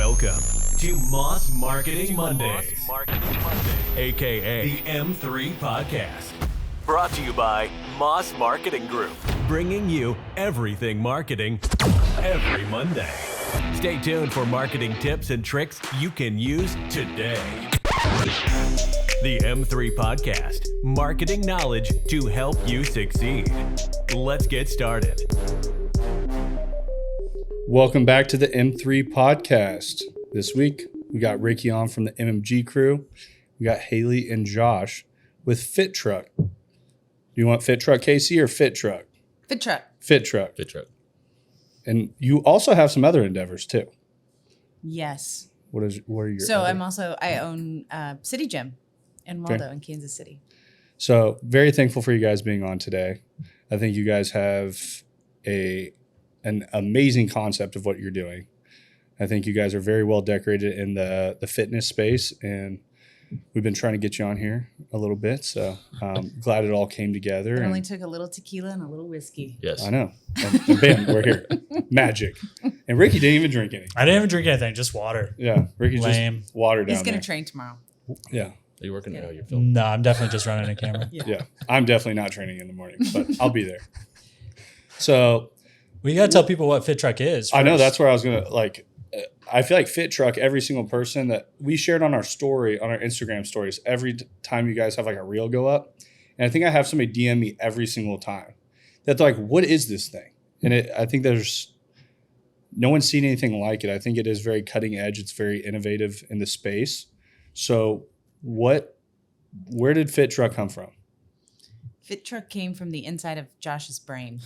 Welcome to Moss Marketing Mondays, aka the M3 Podcast. Brought to you by Moss Marketing Group, bringing you everything marketing every Monday. Stay tuned for marketing tips and tricks you can use today. The M3 Podcast, marketing knowledge to help you succeed. Let's get started. Welcome back to the M3 Podcast. This week, we got Ricky on from the MMG crew. We got Hailee and Josh with Fit Truk. Do you want Fit Truk KC or Fit Truk? Fit Truk. Fit Truk. Fit Truk. And you also have some other endeavors too. Yes. What are your So other? I own City Gym in Waldo in Kansas City. So very thankful for you guys being on today. I think you guys have an amazing concept of what you're doing. I think you guys are very well decorated in the fitness space, and we've been trying to get you on here a little bit. So glad it all came together. It only took a little tequila and a little whiskey. Yes. I know. And bam, we're here. Magic. And Ricky didn't even drink any. I didn't even drink anything, just water. Yeah. Ricky's Lame. just water down He's going there. to train tomorrow. Yeah. Are you working? Yeah. You're filming. No, I'm definitely just running a camera. Yeah. I'm definitely not training in the morning, but I'll be there. So We got to tell people what Fit Truk is. I know first. that's where I was going to I feel like Fit Truk, every single person that we shared on our story, on our Instagram stories, every time you guys have like a reel go up. And I think I have somebody DM me every single time that's like, what is this thing? And I think there's no one's seen anything like it. I think it is very cutting edge. It's very innovative in the space. So where did Fit Truk come from? Fit Truk came from the inside of Josh's brain.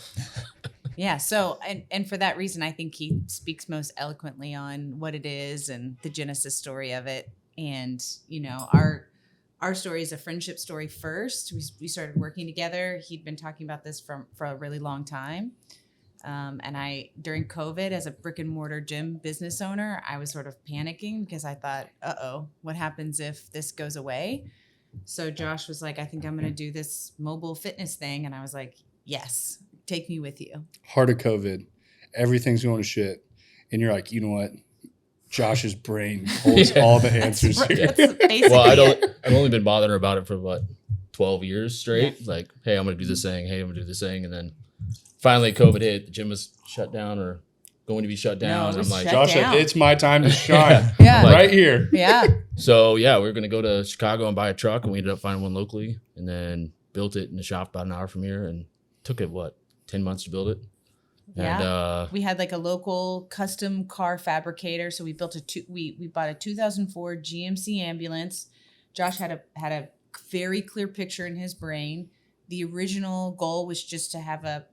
Yeah. So, and for that reason, I think he speaks most eloquently on what it is and the genesis story of it. And, you know, our story is a friendship story first. We started working together. He'd been talking about this for a really long time. And during COVID, as a brick and mortar gym business owner, I was sort of panicking because I thought, what happens if this goes away? So Josh was like, I think I'm going to do this mobile fitness thing. And I was like, yes, take me with you. Heart of COVID, everything's going to shit. And you're like, you know what? Josh's brain holds all the answers here. That's basically Well, it. I've only been bothering about it for 12 years straight. Yeah. Like, hey, I'm going to do this thing. Hey, I'm going to do this thing. And then finally COVID hit. The gym was shut down or going to be shut down. No, it was I'm like, shut Josh down. said, it's my time to shine. Yeah. Right here. Yeah. so yeah, we were going to go to Chicago and buy a truck, and we ended up finding one locally and then built it in the shop about an hour from here, and took it 10 months to build it. Yeah. And We had like a local custom car fabricator. So we built we bought a 2004 GMC ambulance. Josh had a very clear picture in his brain. The original goal was just to have a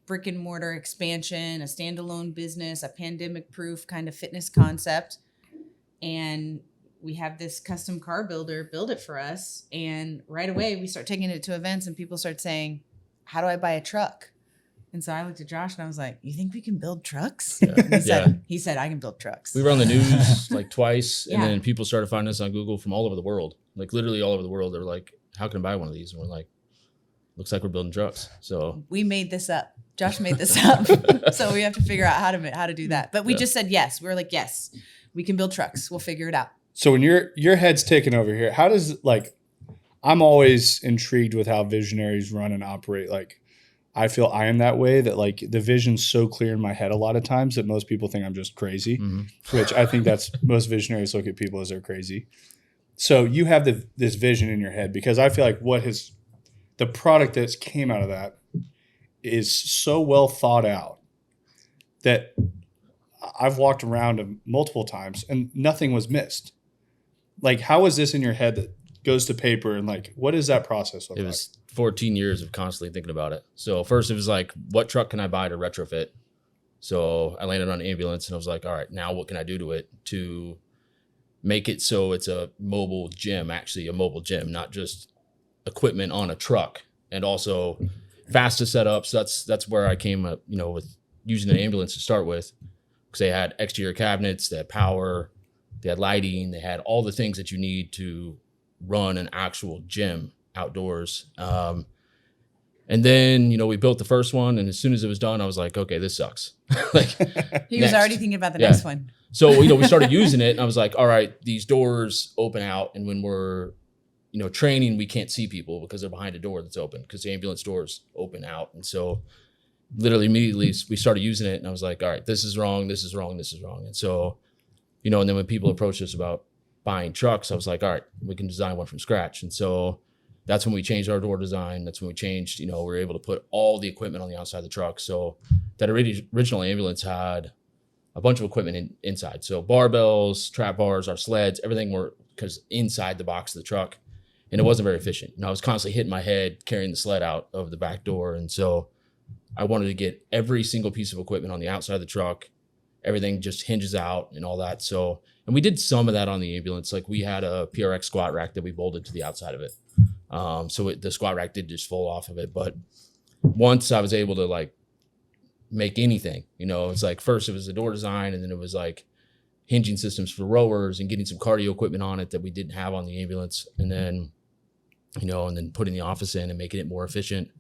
brick and mortar expansion, a standalone business, a pandemic proof kind of fitness concept. And we have this custom car builder build it for us. And right away we start taking it to events and people start saying, how do I buy a truck? And so I looked at Josh and I was like, you think we can build trucks? Yeah. And he said, I can build trucks. we were on the news twice, and Yeah. then people started finding us on Google from all over the world, literally all over the world. They're like, how can I buy one of these? And we're like, looks like we're building trucks. So We made this up. Josh made this up. So we have to figure out how to do that. But we just said yes. We were like, yes, we can build trucks. We'll figure it out. So when your head's taken over here, how does I'm always intrigued with how visionaries run and operate. I feel I am that way, that the vision's so clear in my head a lot of times that most people think I'm just crazy, which I think that's most visionaries look at people as they're crazy. So you have this vision in your head, because I feel like the product that came out of that is so well thought out that I've walked around them multiple times and nothing was missed. How is this in your head that goes to paper, and what does that process look like? it was 14 years of constantly thinking about it. So first it was what truck can I buy to retrofit? So I landed on an ambulance and I was like, all right, now what can I do to it to make it so it's a mobile gym, actually a mobile gym, not just equipment on a truck, and also fast to set up. So that's where I came up, with using an ambulance to start with, because they had exterior cabinets, they had power, they had lighting, they had all the things that you need to run an actual gym outdoors. And then, you know, we built the first one, and as soon as it was done, I was like, okay, this sucks. Like, He was next. already thinking about the Yeah. next one. So, you know, we started using it, and I was like, all right, these doors open out, and when we're, you know, training, we can't see people because they're behind a door that's open, because the ambulance doors open out. And so literally immediately we started using it, and I was like, all right, this is wrong, this is wrong, this is wrong. And so, you know, and then when people approached us about buying trucks, I was like, all right, we can design one from scratch. And so that's when we changed our door design. That's when we changed, you know, we were able to put all the equipment on the outside of the truck. So that original ambulance had a bunch of equipment inside. So barbells, trap bars, our sleds, everything were because inside the box of the truck. And it wasn't very efficient. And I was constantly hitting my head carrying the sled out of the back door. And so I wanted to get every single piece of equipment on the outside of the truck. Everything just hinges out and all that. So, and we did some of that on the ambulance. Like we had a PRX squat rack that we bolted to the outside of it. So the squat rack did just fall off of it. But once I was able to like make anything, you know, it's like first it was the door design, and then it was like hinging systems for rowers and getting some cardio equipment on it that we didn't have on the ambulance. And then, you know, and then putting the office in and making it more efficient.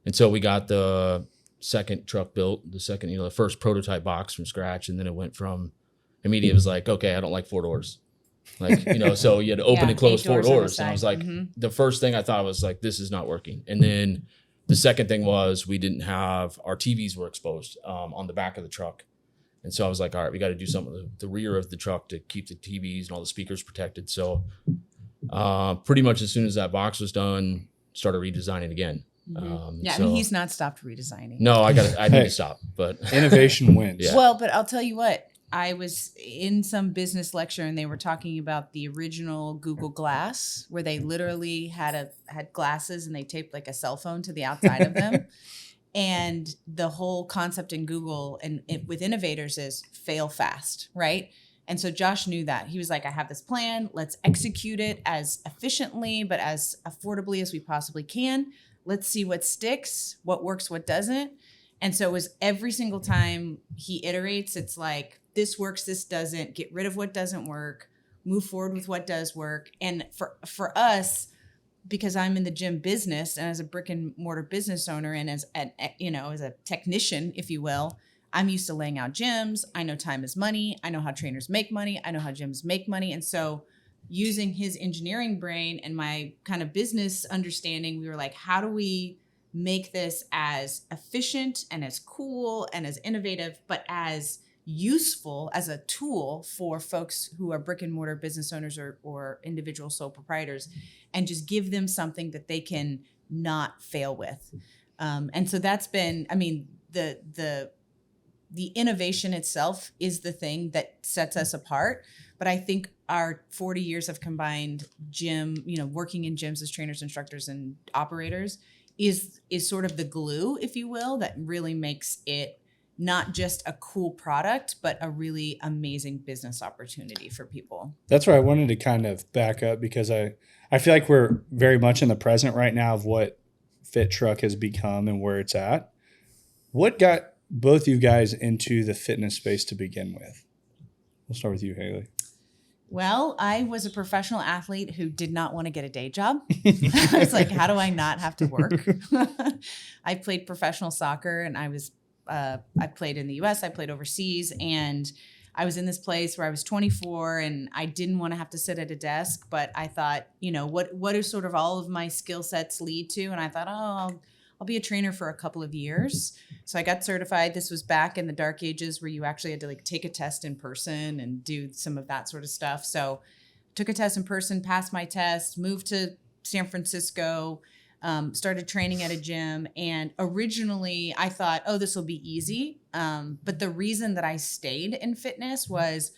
And so we got the second truck built, the first prototype box from scratch. And then it went from immediate, it was like, okay, I don't like 4 doors. Like, you know, so you had to open and close 4 doors. And I was like, the first thing I thought was like, this is not working. And then the second thing was we didn't have, our TVs were exposed on the back of the truck. And so I was like, all right, we got to do something with the rear of the truck to keep the TVs and all the speakers protected. So pretty much as soon as that box was done, started redesigning again. And he's not stopped redesigning. No, I need to stop, but innovation wins. Yeah. Well, but I'll tell you what, I was in some business lecture and they were talking about the original Google Glass, where they literally had glasses and they taped like a cell phone to the outside of them. And the whole concept in Google and with innovators is fail fast, right? And so Josh knew that. He was like, I have this plan. Let's execute it as efficiently, but as affordably as we possibly can. Let's see what sticks, what works, what doesn't. And so it was every single time he iterates, it's like, this works, this doesn't. Get rid of what doesn't work, move forward with what does work. And for us, because I'm in the gym business and as a brick and mortar business owner and as a technician, if you will, I'm used to laying out gyms. I know time is money. I know how trainers make money. I know how gyms make money. And so using his engineering brain and my kind of business understanding, we were like, how do we make this as efficient and as cool and as innovative, but as useful as a tool for folks who are brick and mortar business owners or individual sole proprietors, and just give them something that they can not fail with. And so that's been, I mean, the innovation itself is the thing that sets us apart. But I think our 40 years of combined gym, working in gyms as trainers, instructors, and operators is sort of the glue, if you will, that really makes it not just a cool product, but a really amazing business opportunity for people. That's where I wanted to kind of back up, because I feel like we're very much in the present right now of what Fit Truk has become and where it's at. What got both you guys into the fitness space to begin with? We'll start with you, Hailee. Well, I was a professional athlete who did not want to get a day job. I was like, how do I not have to work? I played professional soccer, and I played in the US, I played overseas, and I was in this place where I was 24 and I didn't want to have to sit at a desk, but I thought, what do sort of all of my skill sets lead to? And I thought, I'll be a trainer for a couple of years. So I got certified. This was back in the dark ages where you actually had to take a test in person and do some of that sort of stuff. So took a test in person, passed my test, moved to San Francisco, started training at a gym. And originally I thought, this will be easy. But the reason that I stayed in fitness was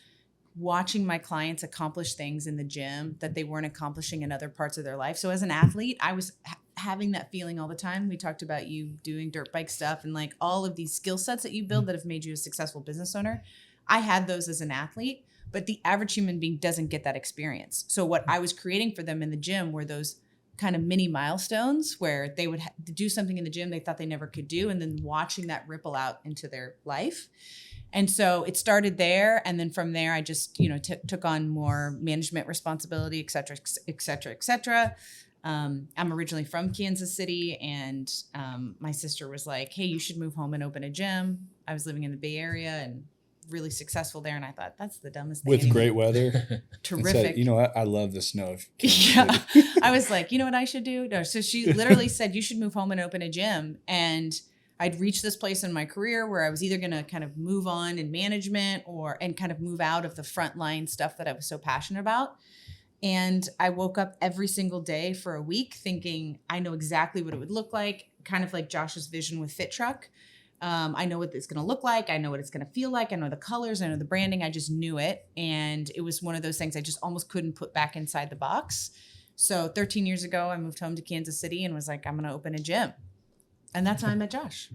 watching my clients accomplish things in the gym that they weren't accomplishing in other parts of their life. So as an athlete, I was having that feeling all the time. We talked about you doing dirt bike stuff and all of these skill sets that you build that have made you a successful business owner. I had those as an athlete, but the average human being doesn't get that experience. So what I was creating for them in the gym were those kind of mini milestones where they would do something in the gym they thought they never could do, and then watching that ripple out into their life. And so it started there. And then from there, I just, took on more management responsibility, et cetera, et cetera, et cetera. I'm originally from Kansas City, and my sister was like, hey, you should move home and open a gym. I was living in the Bay Area and really successful there. And I thought, that's the dumbest thing. With great weather. Terrific. Said, you know what? I love the snow. Yeah. I was like, you know what I should do? No. So she literally said, you should move home and open a gym. And I'd reached this place in my career where I was either going to kind of move on in management and kind of move out of the frontline stuff that I was so passionate about. And I woke up every single day for a week thinking, I know exactly what it would look like, kind of like Josh's vision with Fit Truk. I know what it's going to look like. I know what it's going to feel like. I know the colors. I know the branding. I just knew it. And it was one of those things I just almost couldn't put back inside the box. So 13 years ago, I moved home to Kansas City and was like, I'm going to open a gym. And that's how I met Josh.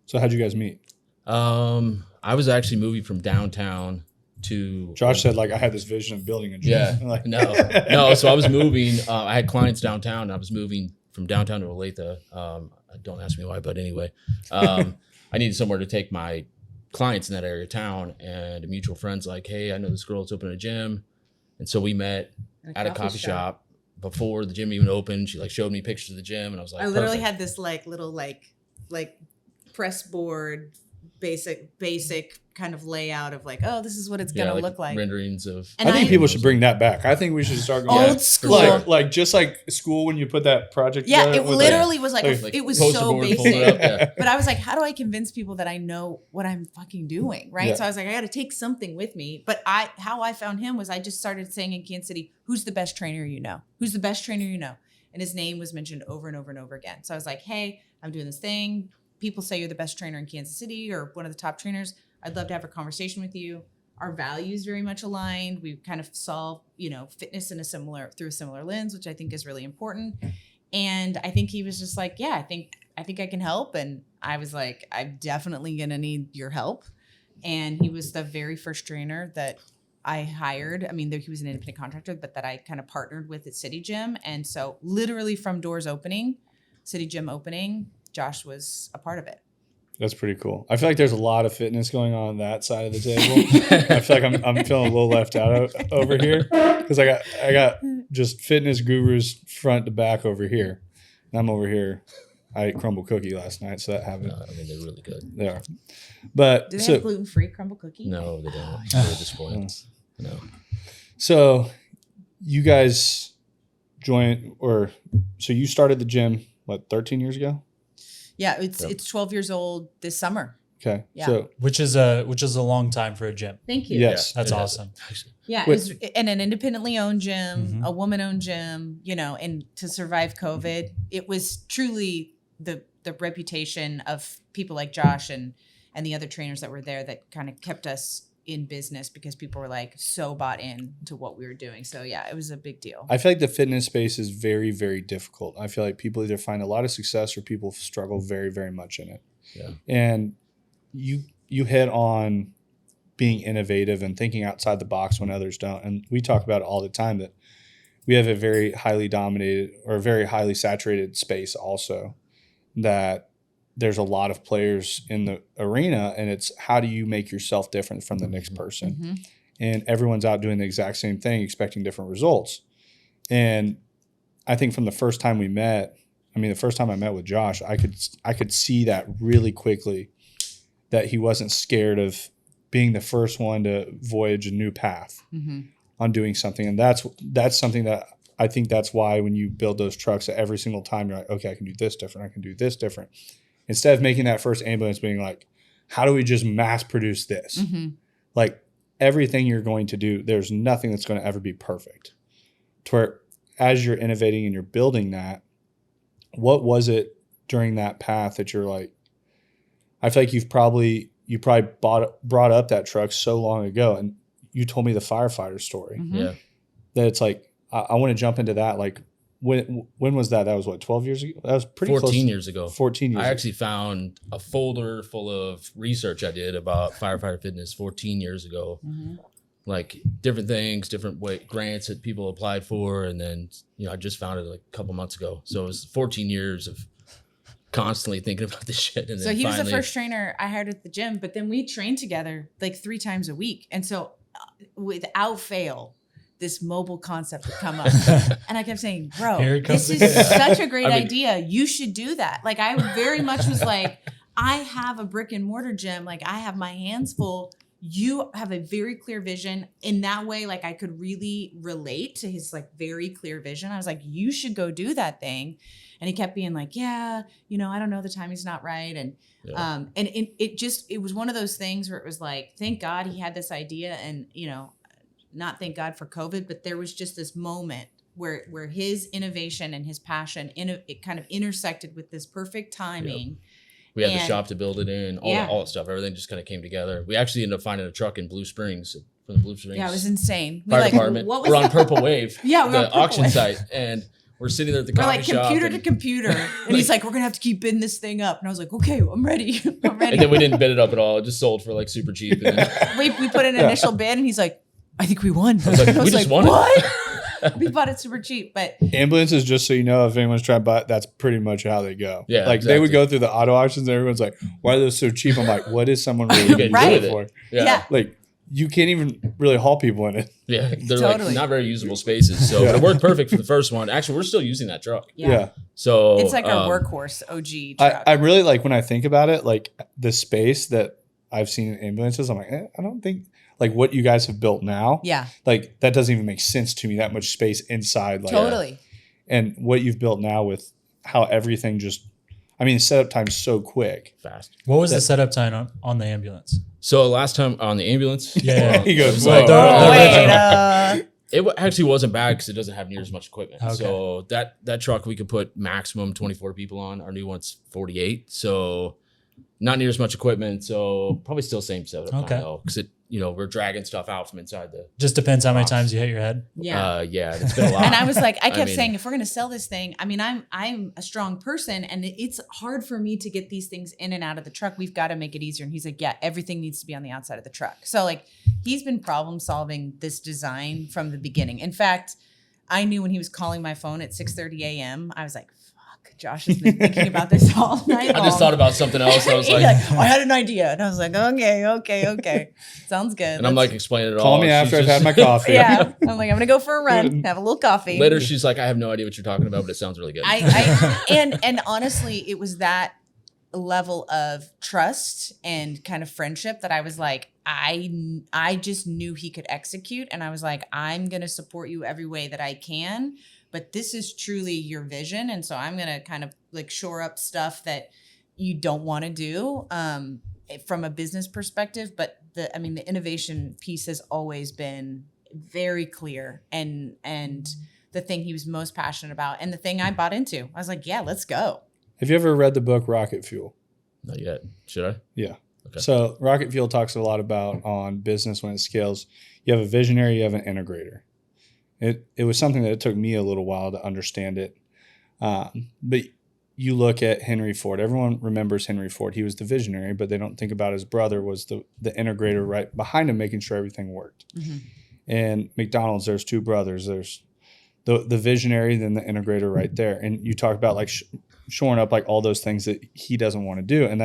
So how'd you guys meet? I was actually moving from downtown to. Josh said, like, I had this vision of building a gym. Yeah. Like, No. So I was moving. I had clients downtown. I was moving from downtown to Olathe. Don't ask me why, but anyway. I needed somewhere to take my clients in that area of town, and a mutual friend's like, hey, I know this girl that's opening a gym. And so we met at a coffee shop before the gym even opened. She like showed me pictures of the gym, and I was like, I literally had this like little like press board, basic kind of layout of like, oh, this is what it's gonna look like. Renderings of. And I think people should bring that back. I think we should start going old school. Like just like school when you put that project Yeah, together. it literally was like it was poster so board, basic. pull it up, yeah. But I was like, how do I convince people that I know what I'm fucking doing, right? Yeah. So I was like, I got to take something with me. But how I found him was I just started saying in Kansas City, who's the best trainer you know? Who's the best trainer you know? And his name was mentioned over and over and over again. So I was like, hey, I'm doing this thing. People say you're the best trainer in Kansas City or one of the top trainers. I'd love to have a conversation with you. Our values very much aligned. We kind of solve, fitness through a similar lens, which I think is really important. And I think he was just like, yeah, I think I can help. And I was like, I'm definitely going to need your help. And he was the very first trainer that I hired. I mean, he was an independent contractor, but that I kind of partnered with at City Gym. And so literally from doors opening, City Gym opening, Josh was a part of it. That's pretty cool. I feel like there's a lot of fitness going on that side of the table. I feel like I'm feeling a little left out over here because I got just fitness gurus front to back over here. And I'm over here. I ate crumble cookie last night, so that happened. I mean, they're really good. They are. But do they have gluten-free crumble cookie? No, they don't. They're disappointing. No. So you guys so you started the gym, 13 years ago? Yeah, it's 12 years old this summer. Okay. Yeah. So which is a long time for a gym. Thank you. yes. That's awesome. Yeah, and an independently owned gym, a woman-owned gym, and to survive COVID, it was truly the reputation of people like Josh and the other trainers that were there that kind of kept us in business because people were like so bought in to what we were doing. So yeah, it was a big deal. I feel like the fitness space is very, very difficult. I feel like people either find a lot of success or people struggle very, very much in it. Yeah. And you hit on being innovative and thinking outside the box when others don't. And we talk about it all the time that we have a very highly dominated or very highly saturated space also, that there's a lot of players in the arena, and it's how do you make yourself different from the next person? Mm-hmm. And everyone's out doing the exact same thing, expecting different results. And I think from the first time we met, the first time I met with Josh, I could see that really quickly, that he wasn't scared of being the first one to voyage a new path on doing something. And that's something that I think that's why when you build those trucks, every single time you're like, okay, I can do this different. I can do this different. Instead of making that first ambulance being like, how do we just mass produce this? Mm-hmm. Like everything you're going to do, there's nothing that's going to ever be perfect. To where as you're innovating and you're building that, what was it during that path that you're like, I feel like you probably brought up that truck so long ago, and you told me the firefighter story. Mm-hmm. Yeah. That it's like, I want to jump into that. Like, when was that? That was 12 years ago? That was pretty 14 years ago. 14 years I ago. actually found a folder full of research I did about firefighter fitness 14 years ago. Mm-hmm. Like different things, different grants that people applied for. And then, I just found it like a couple months ago. So it was 14 years of constantly thinking about this shit. And So then he was the finally, first trainer I hired at the gym, but then we trained together like 3 times a week. And so without fail, this mobile concept would come up. And I kept saying, bro, Here it comes this is again. such a great idea. You should do that. Like, I very much was like, I have a brick and mortar gym. Like, I have my hands full. You have a very clear vision. In that way, like, I could really relate to his like very clear vision. I was like, you should go do that thing. And he kept being like, yeah, you know, I don't know, the timing's not right. And it was one of those things where it was like, thank God he had this idea, and, you know, not thank God for COVID, but there was just this moment where his innovation and his passion, it kind of intersected with this perfect timing. Yep. We had the shop to build it in, all that stuff. Everything just kind of came together. We actually ended up finding a truck in Blue Springs, from the Blue Springs. Yeah, it was insane. Fire department. What was we're on Purple Wave. Yeah, we're the on Purple auction Wave. site, and we're sitting there at the We're coffee like shop. computer to computer. And he's like, we're going to have to keep bidding this thing up. And I was like, okay, I'm ready. I'm ready. And then we didn't bid it up at all. It just sold for like super cheap. And then, we put in an initial bid, and he's like, I think we won. I was like, we just won what? it. We bought it super cheap, but Ambulances, just so you know, if anyone's trying to buy it, that's pretty much how they go. Yeah, like they would exactly. go through the auto auctions and everyone's like, why are those so cheap? I'm like, what is someone really You going can to Right. do it for? yeah. Like, you can't even really haul people in it. Yeah, they're Totally. like not very usable spaces. So but it worked perfect for the first one. Actually, we're still using that truck. Yeah. So It's like our workhorse OG truck. I really like, when I think about it, like the space that I've seen in ambulances, I'm like, I don't think like what you guys have built now. Yeah, Like that doesn't even make sense to me, that much space inside. Like, totally. And what you've built now with how everything just, I mean, setup time's so quick. fast. What was the setup time on the ambulance? So last time on the ambulance, Yeah. He goes, Like whoa. the- Oh, wait. actually wasn't bad because it doesn't have near as much equipment. Okay. So that truck we could put maximum 24 people on. Our new one's 48. So not near as much equipment. So probably still same setup time Okay. though, because we're dragging stuff out from inside the. Just depends how many times you hit your head. Yeah. Yeah, it's been a lot. And I was like, I kept mean- saying, if we're going to sell this thing, I mean, I'm a strong person, and it's hard for me to get these things in and out of the truck. We've got to make it easier. And he's like, yeah, everything needs to be on the outside of the truck. So like, he's been problem solving this design from the beginning. In fact, I knew when he was calling my phone at 6:30 a.m., I was like, fuck, Josh has been thinking about this all night long. I just thought about something else. I was He's like, I had an idea. And I was like, okay. Sounds good. and I'm like explaining it all. Call me She's after I've just- had my coffee. yeah. I'm like, I'm gonna go for a run, have a little coffee. Later, she's like, I have no idea what you're talking about, but it sounds really good. And honestly, it was that level of trust and kind of friendship that I was like, I just knew he could execute, and I was like, I'm gonna support you every way that I can, but this is truly your vision, and so I'm gonna kind of like shore up stuff that you don't want to do from a business perspective. But the innovation piece has always been very clear, and the thing he was most passionate about, and the thing I bought into. I was like, yeah, let's go. Have you ever read the book Rocket Fuel? Not yet. Should I? Yeah. Okay. So Rocket Fuel talks a lot about on business when it scales. You have a visionary, you have an integrator. It was something that it took me a little while to understand it. But you look at Henry Ford. Everyone remembers Henry Ford. He was the visionary, but they don't think about his brother was the integrator right behind him, making sure everything worked. Mm-hmm. And McDonald's, there's two brothers. There's the visionary, then the integrator right there. And you talk about like shoring up like all those things that he doesn't want to do. And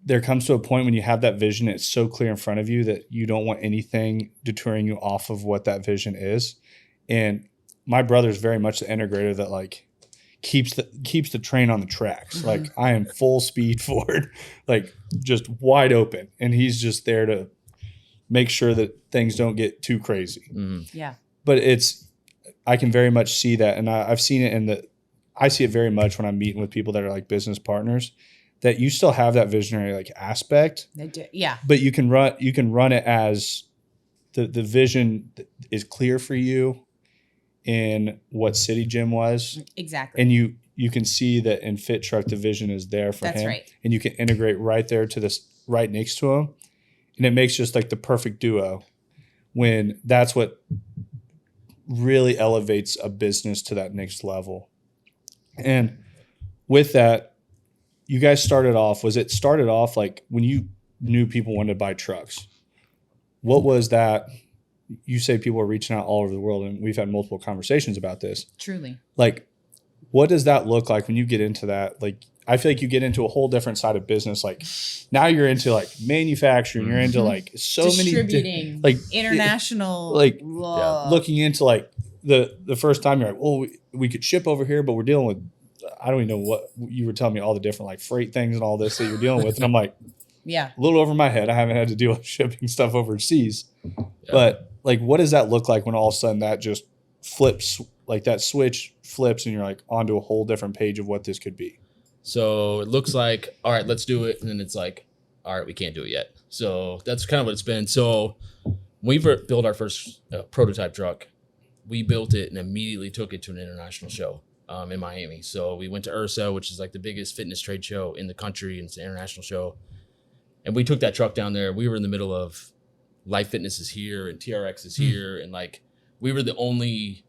there comes to a point when you have that vision, it's so clear in front of you that you don't want anything deterring you off of what that vision is. And my brother's very much the integrator that like keeps the train on the tracks. Mm-hmm. Like I am full speed forward, like just wide open. And he's just there to make sure that things don't get too crazy. Mm-hmm. Yeah. But I can very much see that. And I've seen it I see it very much when I'm meeting with people that are like business partners, that you still have that visionary like aspect, They do. Yeah. but you can run it as the vision is clear for you in what City Gym was. Exactly. And you can see that in Fit Truk, the vision is there for That's him. right. And you can integrate right there to this right next to him. And it makes just like the perfect duo when that's what really elevates a business to that next level. And with that, you guys started off like when you knew people wanted to buy trucks? What was that? You say people are reaching out all over the world, and we've had multiple conversations about this. Truly. Like, what does that look like when you get into that? Like, I feel like you get into a whole different side of business. Like now you're into like manufacturing, you're into like so many distributing, like international, like Whoa. looking into like the first time you're like, well, we could ship over here, but we're dealing with, I don't even know what you were telling me, all the different like freight things and all this that you're dealing with. And I'm like, yeah, a little over my head. I haven't had to deal with shipping stuff overseas, but like, what does that look like when all of a sudden that just flips, like that switch flips and you're like onto a whole different page of what this could be? So it looks like, all right, let's do it. And then it's like, all right, we can't do it yet. So that's kind of what it's been. So we built our first prototype truck. We built it and immediately took it to an international show in Miami. So we went to URSA, which is like the biggest fitness trade show in the country, and it's an international show. And we took that truck down there. We were in the middle of Life Fitness is here and TRX is here. And like, we were the only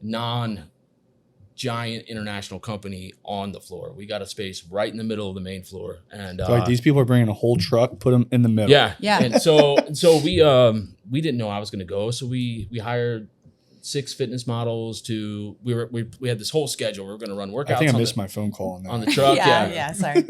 non-giant international company on the floor. We got a space right in the middle of the main floor. And So like these people are bringing a whole truck, put them in the middle. yeah. Yeah. And so we didn't know I was going to go. So we hired 6 fitness models to, we had this whole schedule. We were going to run workouts. I think I missed my phone call on that. on the truck. yeah. Sorry,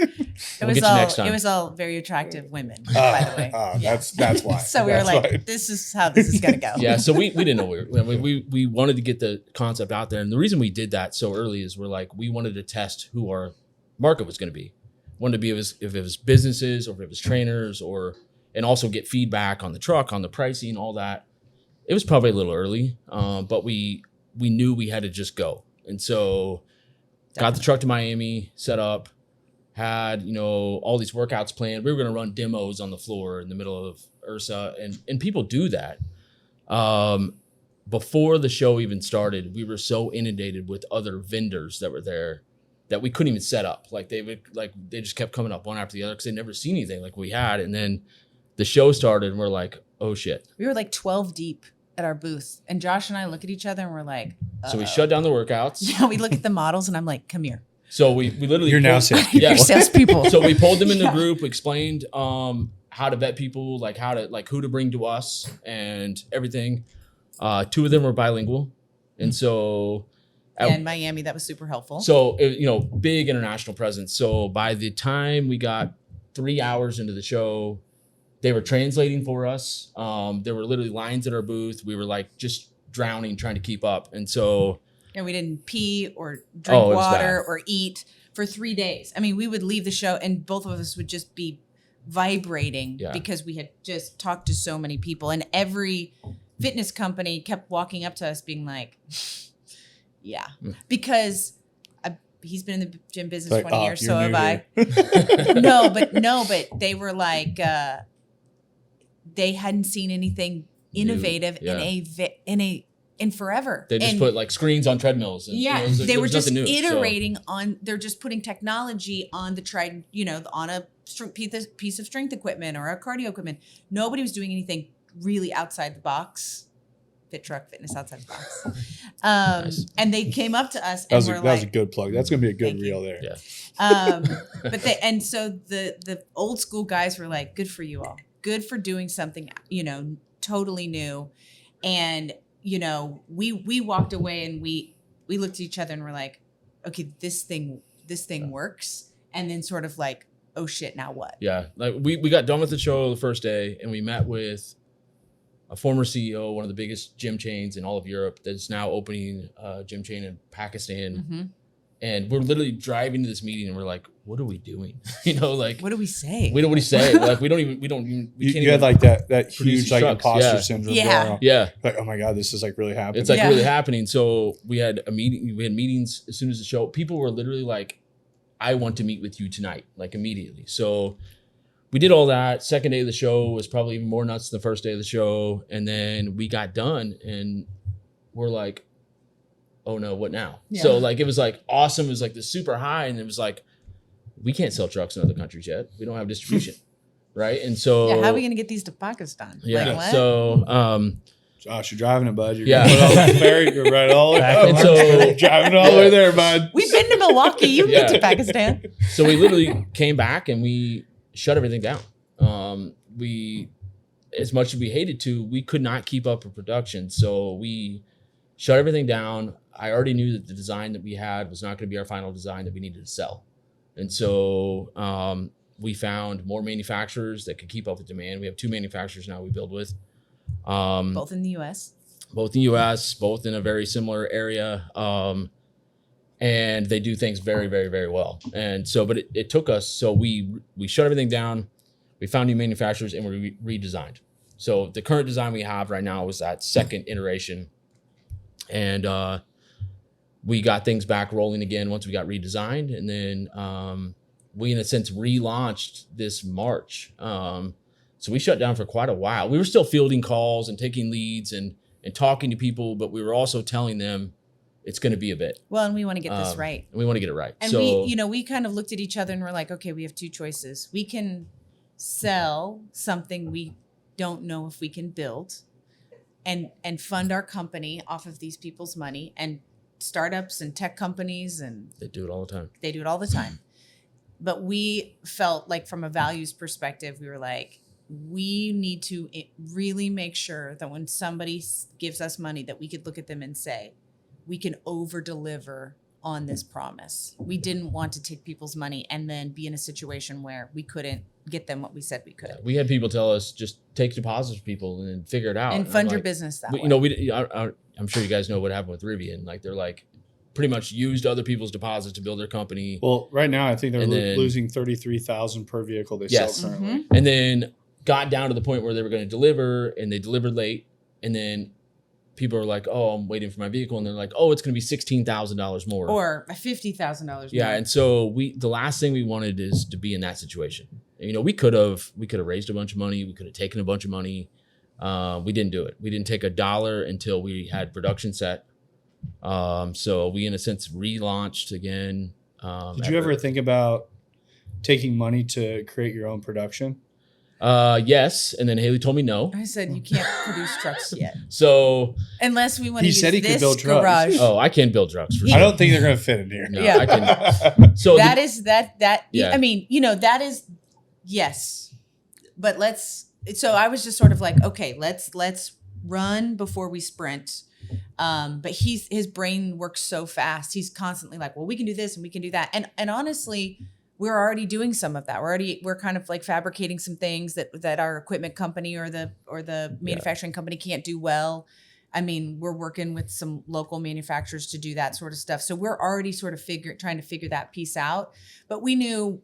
We'll get you next time. it was all very attractive women, by the way. That's why. So we were like, this is how this is gonna go. Yeah, so we didn't know we wanted to get the concept out there, and the reason we did that so early is we're like, we wanted to test who our market was going to be. Wanted to be if it was businesses or if it was trainers, and also get feedback on the truck, on the pricing, all that. It was probably a little early, but we knew we had to just go, and so got the truck to Miami, set up, had all these workouts planned. We were going to run demos on the floor in the middle of URSA, and people do that. Before the show even started, we were so inundated with other vendors that were there that we couldn't even set up. Like they just kept coming up one after the other because they'd never seen anything like we had. And then the show started, and we're like, oh shit. We were like 12 deep at our booth, and Josh and I look at each other and we're like, So we shut down the workouts. yeah, we look at the models and I'm like, come here. So we literally You're now pulled- salespeople. You're salespeople. So we pulled them in the group, explained how to vet people, like who to bring to us and everything. 2 of them were bilingual, and so Yeah, in Miami, that was super helpful. So big international presence. So by the time we got 3 hours into the show, they were translating for us. There were literally lines at our booth. We were like just drowning, trying to keep up, and so. And we didn't pee or drink it was water bad. or eat for 3 days. I mean, we would leave the show and both of us would just be vibrating because we had just talked to so many people. And every fitness company kept walking up to us being like, yeah, because he's been in the gym business Like, 20 years, you're so new have here. I. No, but they were like, they hadn't seen anything innovative in forever. They just put like screens on treadmills. And, they were just new, iterating on. They're just putting technology on the tried, on a piece of strength equipment or a cardio equipment. Nobody was doing anything really outside the box. Fit Truk fitness outside the box. Nice. And they came up to us That and was, were was a good plug. That's gonna be a good Thank reel there. Yeah. But so the old school guys were like, good for you all. Good for doing something, totally new. And we walked away and we looked at each other and we're like, okay, this thing works. And then sort of like, oh shit, now what? Yeah. Like we got done with the show the first day, and we met with a former CEO, one of the biggest gym chains in all of Europe, that's now opening a gym chain in Pakistan. Mm-hmm. And we're literally driving to this meeting and we're like, what are we doing? Like, What do we say? we don't want to say. Like, we can't You had like that produce huge like trucks. imposter Yeah. syndrome. Yeah. Going on. Yeah. Like, oh my God, this is like really happening. It's like Yeah. really happening. So we had a meeting. We had meetings as soon as the show. People were literally like, I want to meet with you tonight, like immediately. So we did all that. Second day of the show was probably even more nuts than the first day of the show. And then we got done and we're like, oh no, what now? Yeah. So like, it was like awesome. It was like the super high. And it was like, we can't sell trucks in other countries yet. We don't have distribution. Right. And so. Yeah, how are we going to get these to Pakistan? Yeah. Like, what? So, Josh, you're driving it, bud. You're Yeah. you're right all the way. Back up. so- You're driving all the way there, bud. We've been to Milwaukee. You can get to Pakistan. So we literally came back and we shut everything down. We, as much as we hated to, we could not keep up with production. So we shut everything down. I already knew that the design that we had was not going to be our final design that we needed to sell. And so we found more manufacturers that could keep up with demand. We have 2 manufacturers now we build with. Both in the U.S. Both in the U.S., both in a very similar area. And they do things very, very, very well. And so, but it took us, so we shut everything down. We found new manufacturers and we redesigned. So the current design we have right now was that second iteration. And we got things back rolling again once we got redesigned. And then we, in a sense, relaunched this March. So we shut down for quite a while. We were still fielding calls and taking leads and talking to people, but we were also telling them it's going to be a bit. Well, and we want to get this right. And we want to get it right. And so, we kind of looked at each other and we're like, okay, we have 2 choices. We can sell something we don't know if we can build and fund our company off of these people's money, and startups and tech companies, and they do it all the time. They do it all the time. But we felt like, from a values perspective, we were like, we need to really make sure that when somebody gives us money, that we could look at them and say, we can over deliver on this promise. We didn't want to take people's money and then be in a situation where we couldn't get them what we said we could. Yeah, we had people tell us, just take deposits from people and figure it out. And fund your business that way. I'm sure you guys know what happened with Rivian. Like, they're like pretty much used other people's deposits to build their company. Well, right now I think they're losing $33,000 per vehicle they sell currently. Mm-hmm. And then got down to the point where they were going to deliver, and they delivered late. And then people are like, oh, I'm waiting for my vehicle. And they're like, oh, it's going to be $16,000 more. Or $50,000 more. Yeah. And so the last thing we wanted is to be in that situation. We could have raised a bunch of money. We could have taken a bunch of money. We didn't do it. We didn't take $1 until we had production set. So we, in a sense, relaunched again. Did you ever think about taking money to create your own production? Yes. And then Hailee told me no. I said, you can't produce trucks yet. So unless we want to use said he could this build trucks. garage. Oh, I can build trucks for sure. I don't think they're going to fit in here. No, Yeah. I can. So Yeah. Yeah. I mean, that is, yes, but so I was just sort of like, okay, let's run before we sprint. But his brain works so fast. He's constantly like, well, we can do this and we can do that. And honestly, we're already doing some of that. We're kind of like fabricating some things that our equipment company or the manufacturing company can't do well. I mean, we're working with some local manufacturers to do that sort of stuff. So we're already sort of trying to figure that piece out. But we knew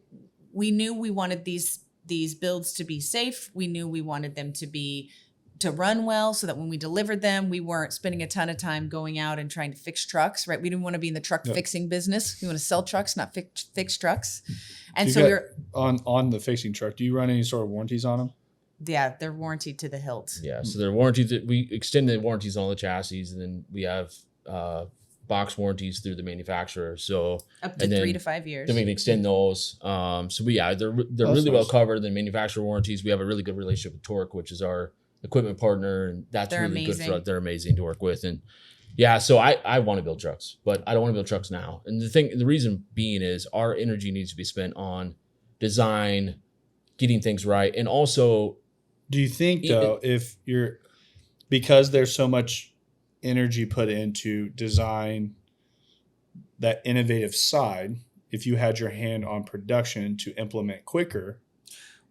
we wanted these builds to be safe. We knew we wanted them to run well, so that when we delivered them, we weren't spending a ton of time going out and trying to fix trucks, right? We didn't want to be in the truck fixing business. We want to sell trucks, not fix trucks. And so we're on the fixing truck. Do you run any sort of warranties on them? Yeah, they're warranted to the hilt. Yeah, so they're warranted. We extend the warranties on all the chassis, and then we have box warranties through the manufacturer. So up to 3 to 5 years. Then we can extend those. So they're really well covered. The manufacturer warranties. We have a really good relationship with Torque, which is our equipment partner, and that's They're really amazing. good for us. They're amazing to work with. And yeah, so I want to build trucks, but I don't want to build trucks now. And the reason being is our energy needs to be spent on design, getting things right. And also, do you think though, because there's so much energy put into design, that innovative side, if you had your hand on production to implement quicker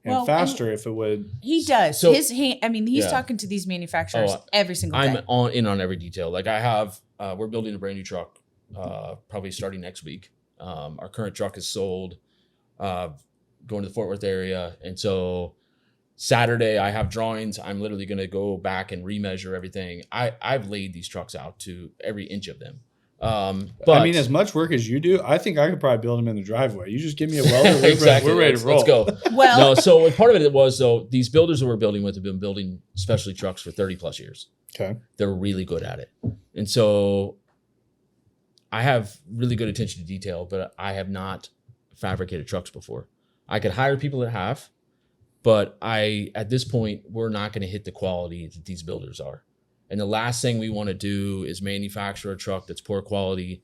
and faster, if it would. He does. So, his hand, I mean, he's talking to these manufacturers every single day. I'm on every detail. Like I have, we're building a brand new truck, probably starting next week. Our current truck is sold, going to the Fort Worth area. And so Saturday I have drawings. I'm literally going to go back and remeasure everything. I've laid these trucks out to every inch of them. But I mean, as much work as you do, I think I could probably build them in the driveway. You just give me a welder. Exactly. We're ready to roll. Let's go. Well, no, so part of it was, though, these builders that we're building with have been building specialty trucks for 30 plus years. Okay. They're really good at it. And so I have really good attention to detail, but I have not fabricated trucks before. I could hire people that have, but at this point, we're not going to hit the quality that these builders are. And the last thing we want to do is manufacture a truck that's poor quality.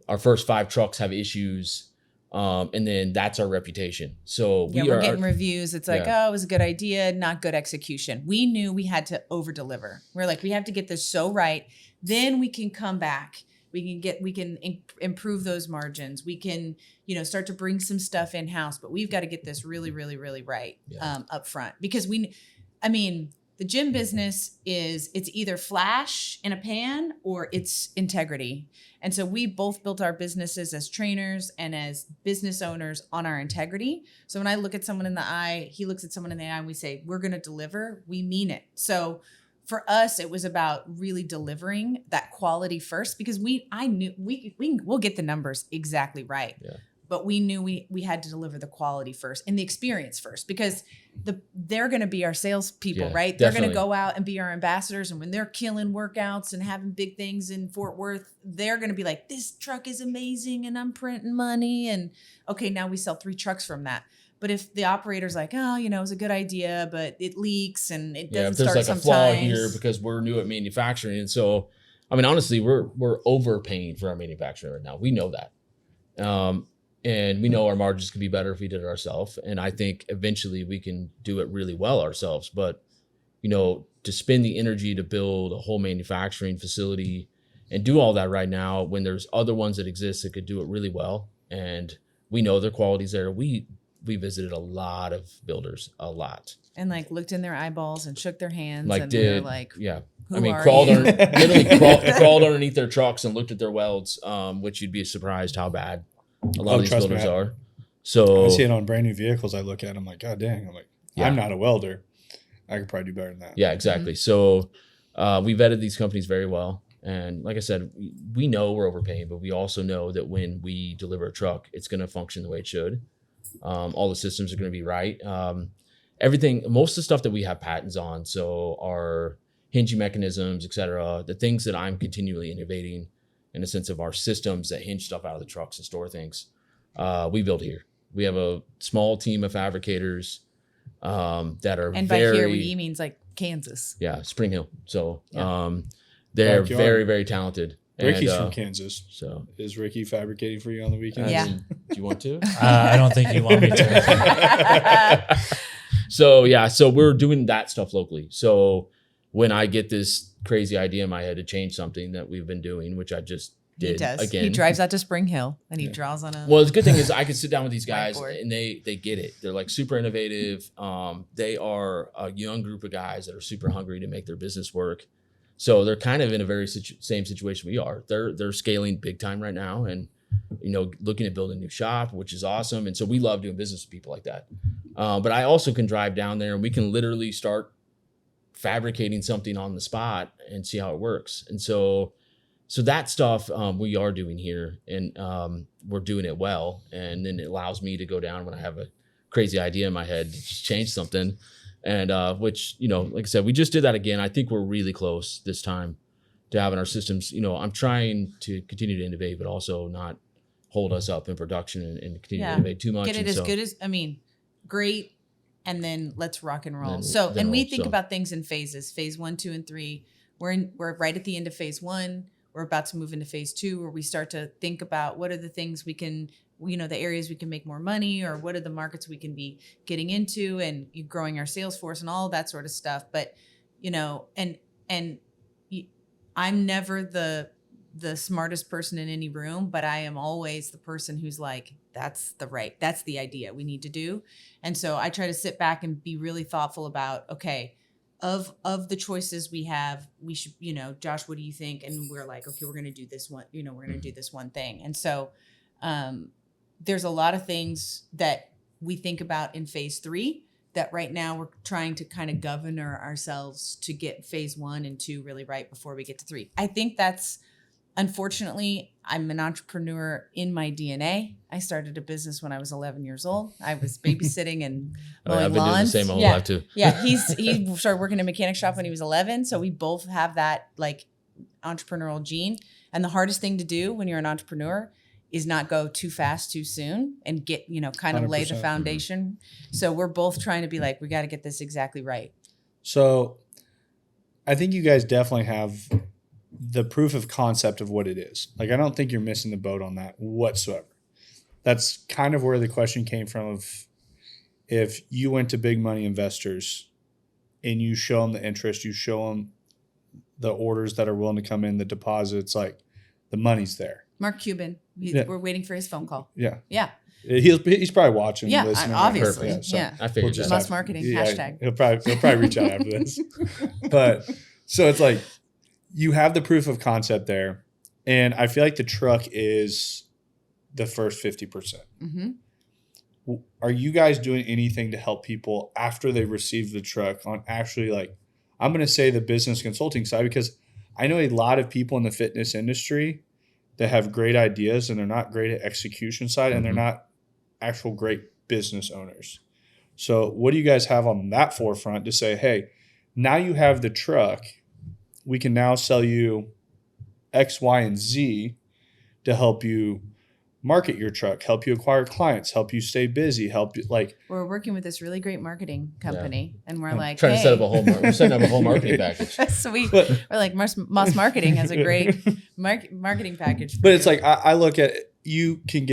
Our first 5 trucks have issues, and then that's our reputation. So we're getting reviews. It's like, oh, it was a good idea, not good execution. We knew we had to over deliver. We're like, we have to get this so right. Then we can come back We can improve those margins. We can, start to bring some stuff in house, but we've got to get this really, really, really right up front, because the gym business it's either flash in a pan or it's integrity. And so we both built our businesses as trainers and as business owners on our integrity. So when I look at someone in the eye, he looks at someone in the eye, and we say, we're going to deliver, we mean it. So for us, it was about really delivering that quality first, because I knew we'll get the numbers exactly right. Yeah. But we knew we had to deliver the quality first and the experience first, because they're going to be our salespeople, right? They're going to go out and be our ambassadors. And when they're killing workouts and having big things in Fort Worth, they're going to be like, this truck is amazing and I'm printing money. And okay, now we sell 3 trucks from that. But if the operator's like, oh, it was a good idea, but it leaks and it doesn't start there's sometimes. A flaw here because we're new at manufacturing. And so, honestly, we're overpaying for our manufacturing right now. We know that. And we know our margins could be better if we did it ourselves. And I think eventually we can do it really well ourselves. But, to spend the energy to build a whole manufacturing facility and do all that right now, when there's other ones that exist that could do it really well, and we know their quality's there. We visited a lot of builders, a lot. And looked in their eyeballs and shook their hands. They're who crawled are you? literally crawled underneath their trucks and looked at their welds, which you'd be surprised how bad a lot of these builders are. So I see it on brand new vehicles. I look at them like, God dang. I'm like, I'm not a welder. I could probably do better than that. Yeah, exactly. Mm-hmm. So we vetted these companies very well. And like I said, we know we're overpaying, but we also know that when we deliver a truck, it's going to function the way it should. All the systems are going to be right. Everything, most of the stuff that we have patents on, so our hinging mechanisms, et cetera, the things that I'm continually innovating in the sense of our systems that hinge stuff out of the trucks and store things, we build here. We have a small team of fabricators that are and by here, he means Kansas. Yeah, Spring Hill. So they're very, very talented. Ricky's from Kansas. So is Ricky fabricating for you on the weekends? Yeah. Do you want to? I don't think you want me to. So we're doing that stuff locally. So when I get this crazy idea in my head to change something that we've been doing, which I just did he does. again. He drives out to Spring Hill and he draws on a. Well, the good thing is I can sit down with these guys whiteboard. and they get it. They're super innovative. They are a young group of guys that are super hungry to make their business work. So they're kind of in a very same situation we are. They're scaling big time right now, and looking at building a new shop, which is awesome. And so we love doing business with people like that. But I also can drive down there and we can literally start fabricating something on the spot and see how it works. And so that stuff we are doing here, and we're doing it well. And then it allows me to go down when I have a crazy idea in my head to just change something. And which, like I said, we just did that again. I think we're really close this time to having our systems. I'm trying to continue to innovate, but also not hold us up in production and continue to innovate too much. Get it as good as, great. And then let's rock and roll. Then we think about things in phases, phase 1, 2, and 3. We're right at the end of phase 1. We're about to move into phase 2, where we start to think about what are the things we can, the areas we can make more money, or what are the markets we can be getting into, and growing our sales force and all of that sort of stuff. But, I'm never the smartest person in any room, but I am always the person who's like, that's the idea we need to do. And so I try to sit back and be really thoughtful about, okay, of the choices we have, we should, Josh, what do you think? And we're like, okay, we're going to do this one, we're going to do this one thing. And so, there's a lot of things that we think about in phase 3 that right now we're trying to kind of governor ourselves to get phase 1 and 2 really right before we get to 3. I think that's, unfortunately, I'm an entrepreneur in my DNA. I started a business when I was 11 years old. I was babysitting and mowing I've been lawns. doing the same my whole life too. Yeah, he started working in a mechanic shop when he was 11. So we both have that entrepreneurial gene. And the hardest thing to do when you're an entrepreneur is not go too fast too soon and get, kind of lay the 100%. foundation. So we're both trying to be we got to get this exactly right. So I think you guys definitely have the proof of concept of what it is. I don't think you're missing the boat on that whatsoever. That's kind of where the question came from of if you went to big money investors and you show them the interest, you show them the orders that are willing to come in, the deposits, the money's there. Mark Cuban. Yeah. We're waiting for his phone call. Yeah. Yeah. He's probably watching. Yeah. Listening, Obviously. Yeah. So Yeah. I figured just that. Moss marketing hashtag. He'll probably reach out after this. But so it's like you have the proof of concept there, and I feel like the truck is the first 50%. Mm-hmm. Are you guys doing anything to help people after they receive the truck on actually, like, I'm going to say the business consulting side, because I know a lot of people in the fitness industry that have great ideas and they're not great at execution side, and they're not actual great business owners. So what do you guys have on that forefront to say, hey, now you have the truck, we can now sell you X, Y, and Z to help you market your truck, help you acquire clients, help you stay busy, help you, like, We're working with this really great marketing company, and we're like, Trying to hey. set up a whole we're setting up a whole marketing package. So we're like, Moss Marketing has a great marketing package. but it's like, I look at it, you can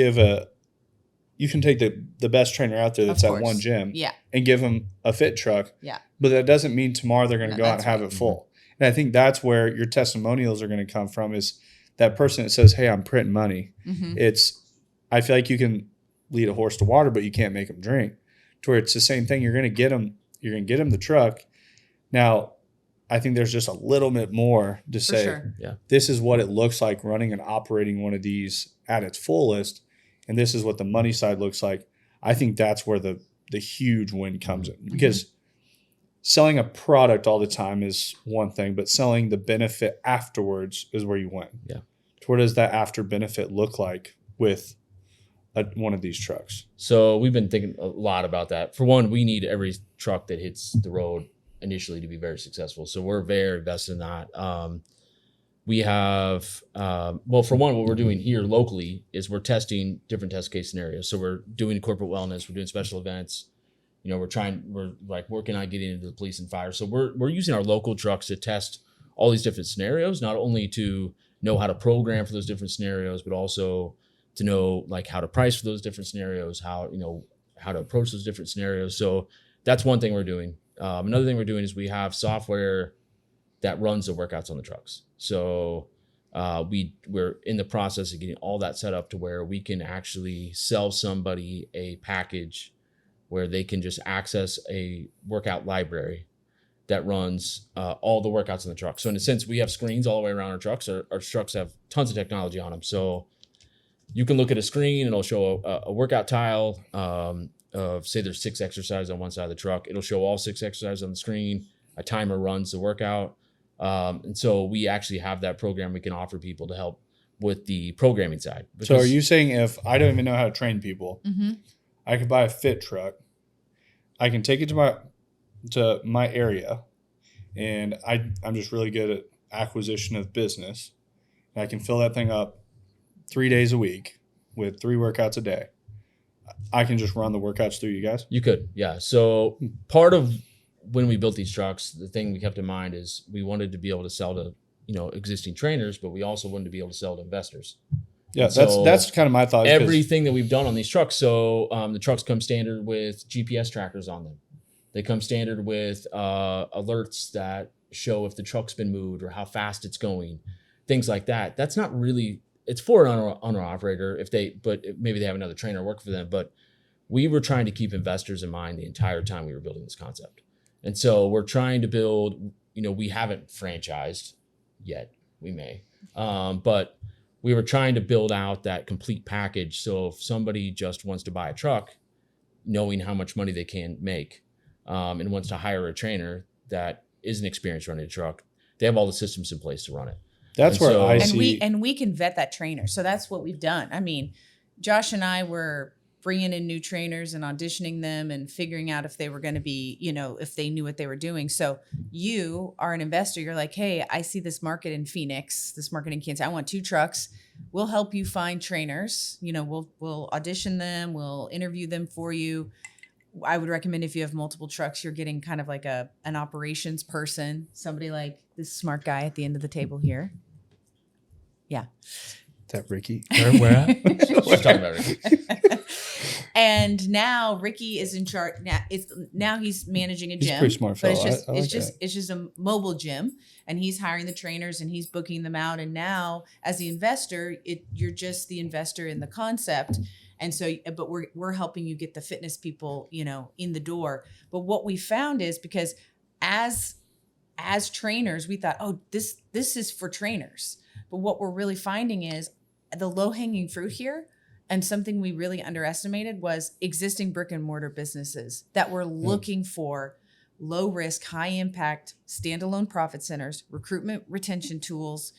take the best trainer out there that's Of at course. one gym Yeah. and give them a fit truck. Yeah. But that doesn't mean tomorrow they're going to No, go out and that's have right. it full. And I think that's where your testimonials are going to come from, is that person that says, hey, I'm printing money. Mm-hmm. I feel like you can lead a horse to water, but you can't make them drink. To where it's the same thing. You're going to get them the truck. Now, I think there's just a little bit more to For say, sure. this is what it looks like running and operating one of these at its fullest. And this is what the money side looks like. I think that's where the huge win comes in, because selling a product all the time is one thing, but selling the benefit afterwards is where you win. Yeah. What does that after benefit look like with one of these trucks? So we've been thinking a lot about that. For one, we need every truck that hits the road initially to be very successful. So we're very invested in that. We have, for one, what we're doing here locally is we're testing different test case scenarios. So we're doing corporate wellness, we're doing special events. You know, we're like working on getting into the police and fire. So we're using our local trucks to test all these different scenarios, not only to know how to program for those different scenarios, but also to know like how to price for those different scenarios, how to approach those different scenarios. So that's one thing we're doing. Another thing we're doing is we have software that runs the workouts on the trucks. So we're in the process of getting all that set up to where we can actually sell somebody a package where they can just access a workout library that runs all the workouts in the truck. So in a sense, we have screens all the way around our trucks. Our trucks have tons of technology on them. So you can look at a screen and it'll show a workout tile of, say there's 6 exercises on one side of the truck. It'll show all 6 exercises on the screen. A timer runs the workout. And so we actually have that program we can offer people to help with the programming side. So are you saying, if I don't even know how to train people, I could buy a Fit Truk, I can take it to my area, and I'm just really good at acquisition of business, and I can fill that thing up 3 days a week with 3 workouts a day. I can just run the workouts through you guys? You could, yeah. So part of when we built these trucks, the thing we kept in mind is we wanted to be able to sell to, existing trainers, but we also wanted to be able to sell to investors. Yeah, So that's kind of my thought. Everything that we've done on these trucks. So the trucks come standard with GPS trackers on them. They come standard with alerts that show if the truck's been moved or how fast it's going, things like that. That's not really, it's for an owner operator but maybe they have another trainer work for them. But we were trying to keep investors in mind the entire time we were building this concept. And so we're trying to build, we haven't franchised yet. We may, but we were trying to build out that complete package. So if somebody just wants to buy a truck, knowing how much money they can make, and wants to hire a trainer that isn't experienced running a truck, they have all the systems in place to run it. That's where I And see. we can vet that trainer. So that's what we've done. I mean, Josh and I were bringing in new trainers and auditioning them and figuring out if they were going to be, if they knew what they were doing. So you are an investor. You're like, hey, I see this market in Phoenix, this market in Kansas. I want 2 trucks. We'll help you find trainers. We'll audition them. We'll interview them for you. I would recommend if you have multiple trucks, you're getting kind of like an operations person, somebody like this smart guy at the end of the table here. Yeah. that Ricky? Where at? She's talking about it. And now Ricky is in charge. Now he's managing a gym. He's a pretty smart But fellow. it's just a mobile gym, and he's hiring the trainers and he's booking them out. And now, as the investor, you're just the investor in the concept. And so, but we're helping you get the fitness people, in the door. But what we found is, because as trainers, we thought, oh, this is for trainers. But what we're really finding is the low hanging fruit here. And something we really underestimated was existing brick and mortar businesses that were looking for low risk, high impact, standalone profit centers, recruitment, retention tools,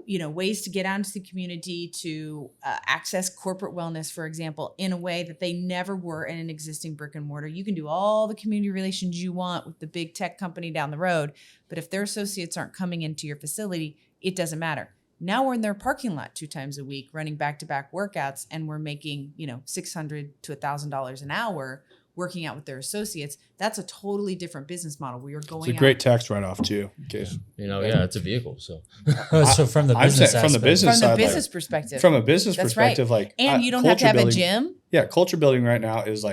ways to get out into the community, to access corporate wellness, for example, in a way that they never were in an existing brick and mortar. You can do all the community relations you want with the big tech company down the road, but if their associates aren't coming into your facility, it doesn't matter. Now we're in their parking lot 2 times a week, running back-to-back workouts, and we're making, $600 to $1,000 an hour working out with their associates. That's a totally different business model. We are going. It's a great tax write-off too. In case. It's a vehicle. So, So from the business from the business side, perspective. from a business That's perspective, right. And you don't have to have a gym. Yeah, culture building right now is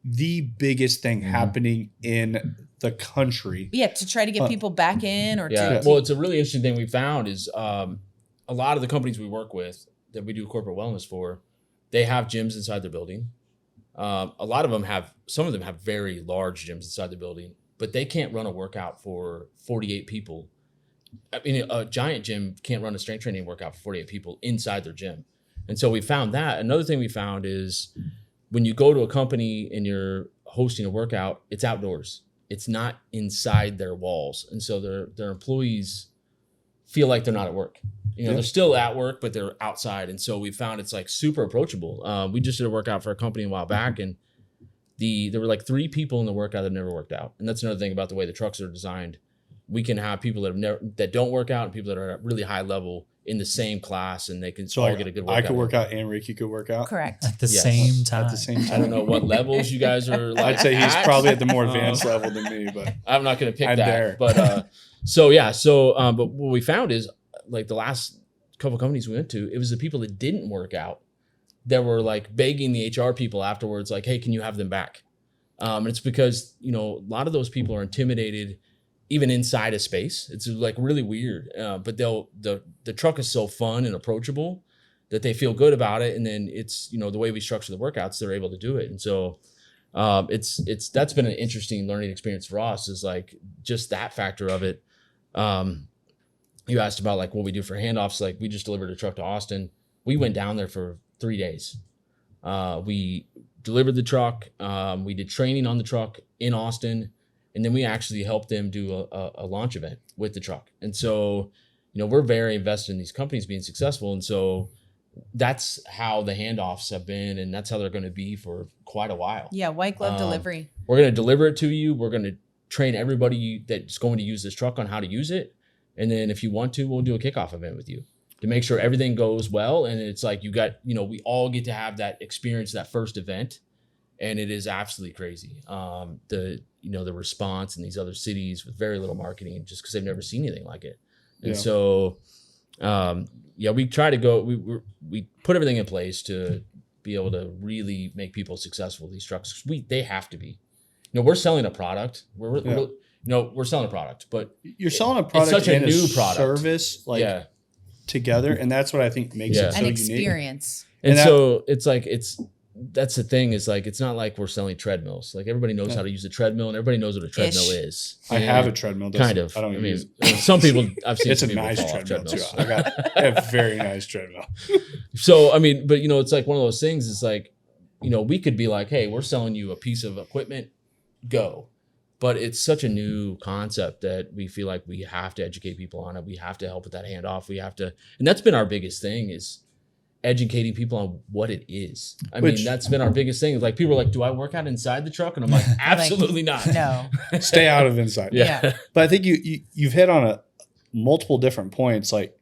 the biggest thing happening in the country. Yeah, to try to get people back in, or well, it's a really interesting thing we found is a lot of the companies we work with that we do corporate wellness for, they have gyms inside their building. Some of them have very large gyms inside the building, but they can't run a workout for 48 people. I mean, a giant gym can't run a strength training workout for 48 people inside their gym. And so we found that. Another thing we found is when you go to a company and you're hosting a workout, it's outdoors. It's not inside their walls. And so their employees feel like they're not at work. They're still at work, but they're outside. And so we found it's like super approachable. We just did a workout for a company a while back, and there were like 3 people in the workout that never worked out. And that's another thing about the way the trucks are designed. We can have people that don't work out and people that are at really high level in the same class, and they can all get a good workout. I could work out and Ricky could work out. Correct. At the same time. I don't know what levels you guys are. I'd say he's probably at the more advanced level than me, but I'm not going to pick I'm that. there. But but what we found is, like, the last couple companies we went to, it was the people that didn't work out that were like begging the HR people afterwards, like, hey, can you have them back? And it's because, a lot of those people are intimidated even inside a space. It's like really weird. But the truck is so fun and approachable that they feel good about it. And then it's, the way we structure the workouts, they're able to do it. And so that's been an interesting learning experience for us, is like just that factor of it. You asked about like what we do for handoffs. Like, we just delivered a truck to Austin. We went down there for 3 days. We delivered the truck. We did training on the truck in Austin. And then we actually helped them do a launch event with the truck. And so, we're very invested in these companies being successful. And so that's how the handoffs have been. And that's how they're going to be for quite a while. Yeah, white glove delivery. We're going to deliver it to you. We're going to train everybody that's going to use this truck on how to use it. And then if you want to, we'll do a kickoff event with you to make sure everything goes well. And it's like, we all get to have that experience, that first event. And it is absolutely crazy. The response in these other cities with very little marketing, just because they've never seen anything like it. And so, we try to go, we put everything in place to be able to really make people successful with these trucks. They have to be, we're selling a product. We're selling a product, but you're selling a product, it's such a and new product service, together. And that's what I think makes it so an unique. Experience. And so it's like, that's the thing, is like, it's not like we're selling treadmills. Like, everybody knows how to use a treadmill, and everybody knows what a treadmill is. I have a treadmill. Kind of. I don't use it. Some people, I've seen it's some a people nice fall off treadmill too. treadmills. I have a very nice treadmill. So, but it's like one of those things. It's like, we could be like, hey, we're selling you a piece of equipment, go. But it's such a new concept that we feel like we have to educate people on it. We have to help with that handoff. We have to, and that's been our biggest thing, is educating people on what it is. That's been our biggest thing. Like, people are like, do I work out inside the truck? And I'm like, absolutely not. No. Stay out of inside. Yeah. But I think you've hit on multiple different points, like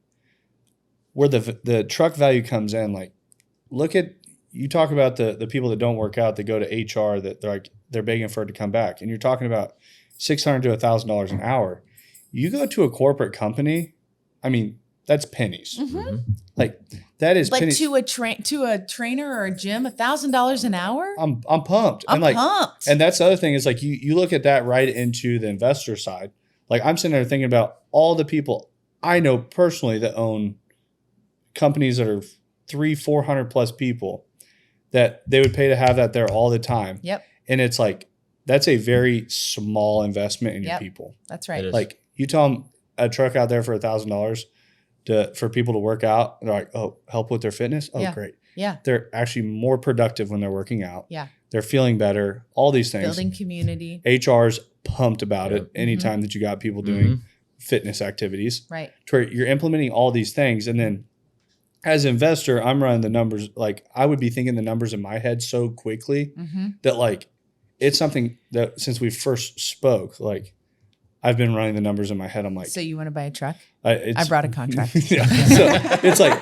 where the truck value comes in. Like, you talk about the people that don't work out, that go to HR, that they're begging for it to come back. And you're talking about $600 to $1,000 an hour. You go to a corporate company, that's pennies. Mm-hmm. Like that is But pennies. to a trainer or a gym, $1,000 an hour. I'm pumped. I'm pumped. And that's the other thing is like you look at that right into the investor side. Like I'm sitting there thinking about all the people I know personally that own companies that are 300-400 plus people that they would pay to have that there all the time. Yep. And it's like that's a very small investment in your people. That's right. Like you tell them a truck out there for $1,000 for people to work out. They're like, oh, help with their fitness. Oh, great. Yeah. They're actually more productive when they're working out. Yeah. They're feeling better. All these things. Building community. HR's pumped about it anytime that you got people doing fitness activities. Right. To where you're implementing all these things. And then as an investor, I'm running the numbers. Like I would be thinking the numbers in my head so quickly that like it's something that since we first spoke, like I've been running the numbers in my head. I'm like, so you want to buy a truck? I brought a contract. Yeah. So it's like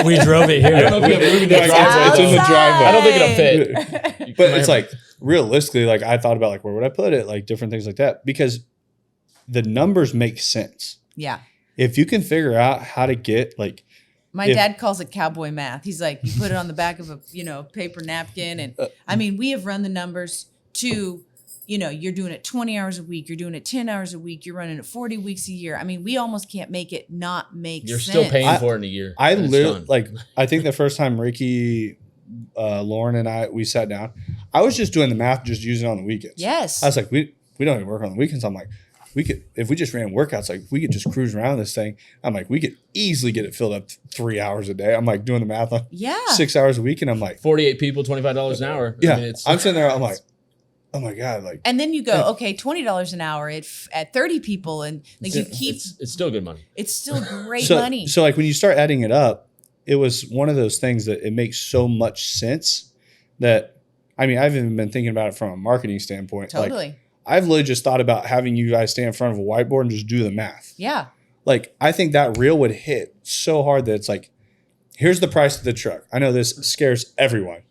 we drove it here. I don't know if you have room in the driveway. It's in the driveway. I don't think it'll fit. But it's like realistically, like I thought about like where would I put it, like different things like that, because the numbers make sense. Yeah. If you can figure out how to get like my dad calls it cowboy math. He's like, you put it on the back of a paper napkin, and I mean, we have run the numbers to. You're doing it 20 hours a week. You're doing it 10 hours a week. You're running it 40 weeks a year. I mean, we almost can't make it not make You're sense. still paying for it in a year. I literally like. I think the first time Ricky, Lauren, and we sat down, I was just doing the math, just using it on the weekends. Yes. I was like, we don't even work on the weekends. I'm like, we could if we just ran workouts, like we could just cruise around this thing. I'm like, we could easily get it filled up 3 hours a day. I'm like doing the math on 6 hours a week, and I'm like, 48 people, $25 an hour. Yeah, I mean, I'm sitting there. I'm like, oh my God, like. And then you go, okay, $20 an hour at 30 people, and like you keep. It's still good money. It's still great so, money. So like when you start adding it up, it was one of those things that it makes so much sense that, I mean, I've even been thinking about it from a marketing standpoint. Totally. Like, I've literally just thought about having you guys stand in front of a whiteboard and just do the math. Yeah. Like, I think that reel would hit so hard that it's like, here's the price of the truck. I know this scares everyone.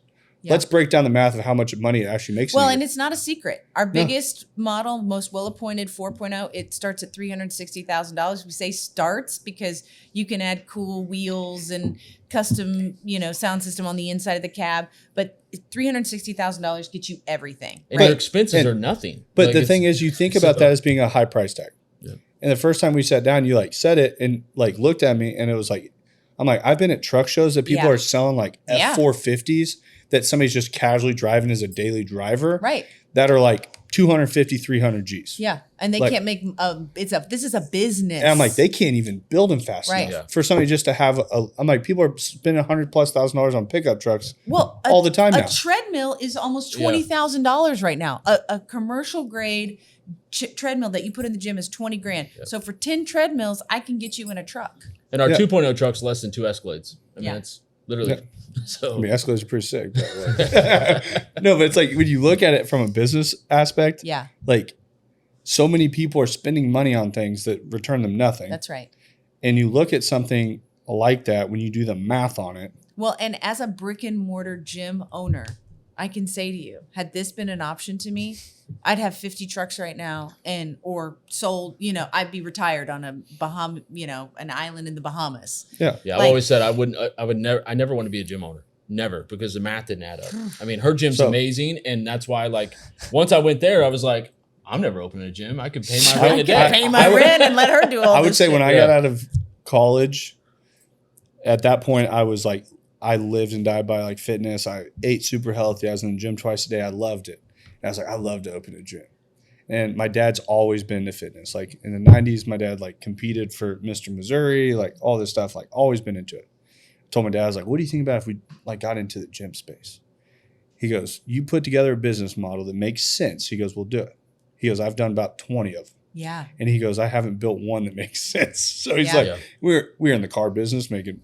Yeah. Let's break down the math of how much money it actually makes. Well, and it's not a secret. Our biggest model, most well-appointed 4.0, it starts at $360,000. We say starts because you can add cool wheels and custom, sound system on the inside of the cab. But $360,000 gets you everything. And your expenses are nothing. But like the thing is, you think about that as being a high price tag. Yeah. And the first time we sat down, you like said it and like looked at me, and it was like, I'm like, I've been at truck shows that people are selling like F450s. That somebody's just casually driving as a daily driver. Right. That are like 250, 300 Gs. Yeah. And they can't make, this is a business. And I'm like, they can't even build them fast enough. Yeah. For somebody just to have I'm like, people are spending $100,000+ on pickup trucks all the time now. A treadmill is almost $20,000 right now. A commercial grade treadmill that you put in the gym is $20,000. Yeah. So for 10 treadmills, I can get you in a truck. And our 2.0 truck's less than 2 Escalades. I mean, it's literally... Yeah. So I mean, Escalades are pretty sick. But like, no, but it's like when you look at it from a business aspect, like so many people are spending money on things that return them nothing. That's right. And you look at something like that when you do the math on it. Well, and as a brick and mortar gym owner, I can say to you, had this been an option to me, I'd have 50 trucks right now or sold, I'd be retired on a an island in the Bahamas. Yeah. Yeah. I've always said I never want to be a gym owner. Never, because the math didn't add up. I mean, her gym's amazing. And that's why once I went there, I was like, I'm never opening a gym. I could pay my rent a day. Pay my rent and let her do all I would say when I got out of college, at that point, I was like, I lived and died by like fitness. I ate super healthy. I was in the gym twice a day. I loved it. And I was like, I love to open a gym. And my dad's always been into fitness. Like in the 90s, my dad like competed for Mr. Missouri, like all this stuff, like always been into it. I told my dad, I was like, what do you think about if we like got into the gym space? He goes, you put together a business model that makes sense. He goes, we'll do it. He goes, I've done about 20 of them. Yeah. And he goes, I haven't built one that makes sense. So he's we're in the car business making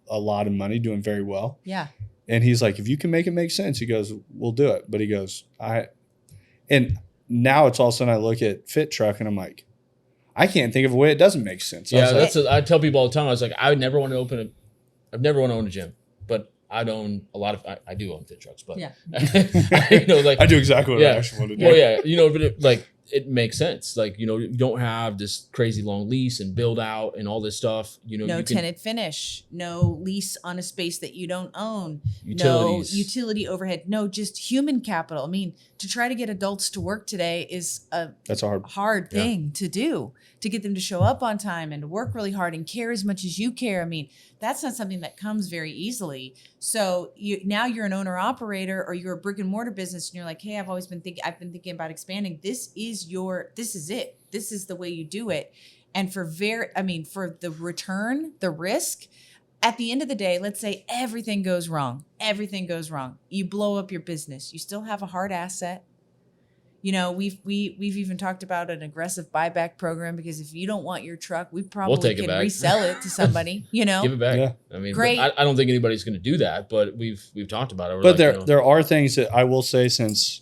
a lot of money, doing very well. Yeah. And he's like, if you can make it make sense, he goes, we'll do it. But he goes, and now it's all of a sudden I look at Fit Truk and I'm like, I can't think of a way it doesn't make sense. Yeah, I tell people all the time, I was like, I would never want to own a gym, but I'd own a lot of, I do own Fit Trucks, but yeah. I do exactly what I actually want to do. Well, yeah, but it makes sense. Like, you know, you don't have this crazy long lease and build out and all this stuff. You know, No you can, tenant finish, no lease on a space that you don't own, Utilities. no utility overhead, no just human capital. I mean, to try to get adults to work today is a That's a hard. thing to do, to get them to show up on time and to work really hard and care as much as you care. I mean, that's not something that comes very easily. So now you're an owner operator, or you're a brick and mortar business, and you're like, hey, I've been thinking about expanding. This is it. This is the way you do it. And for the return, the risk, at the end of the day, let's say everything goes wrong. You blow up your business. You still have a hard asset. You know, we've even talked about an aggressive buyback program, because if you don't want your truck, we probably take it can back. resell it to somebody, you know. give it back. Yeah. I mean, Great. I don't think anybody's going to do that, but we've talked about it. We're But like, there are things that I will say, since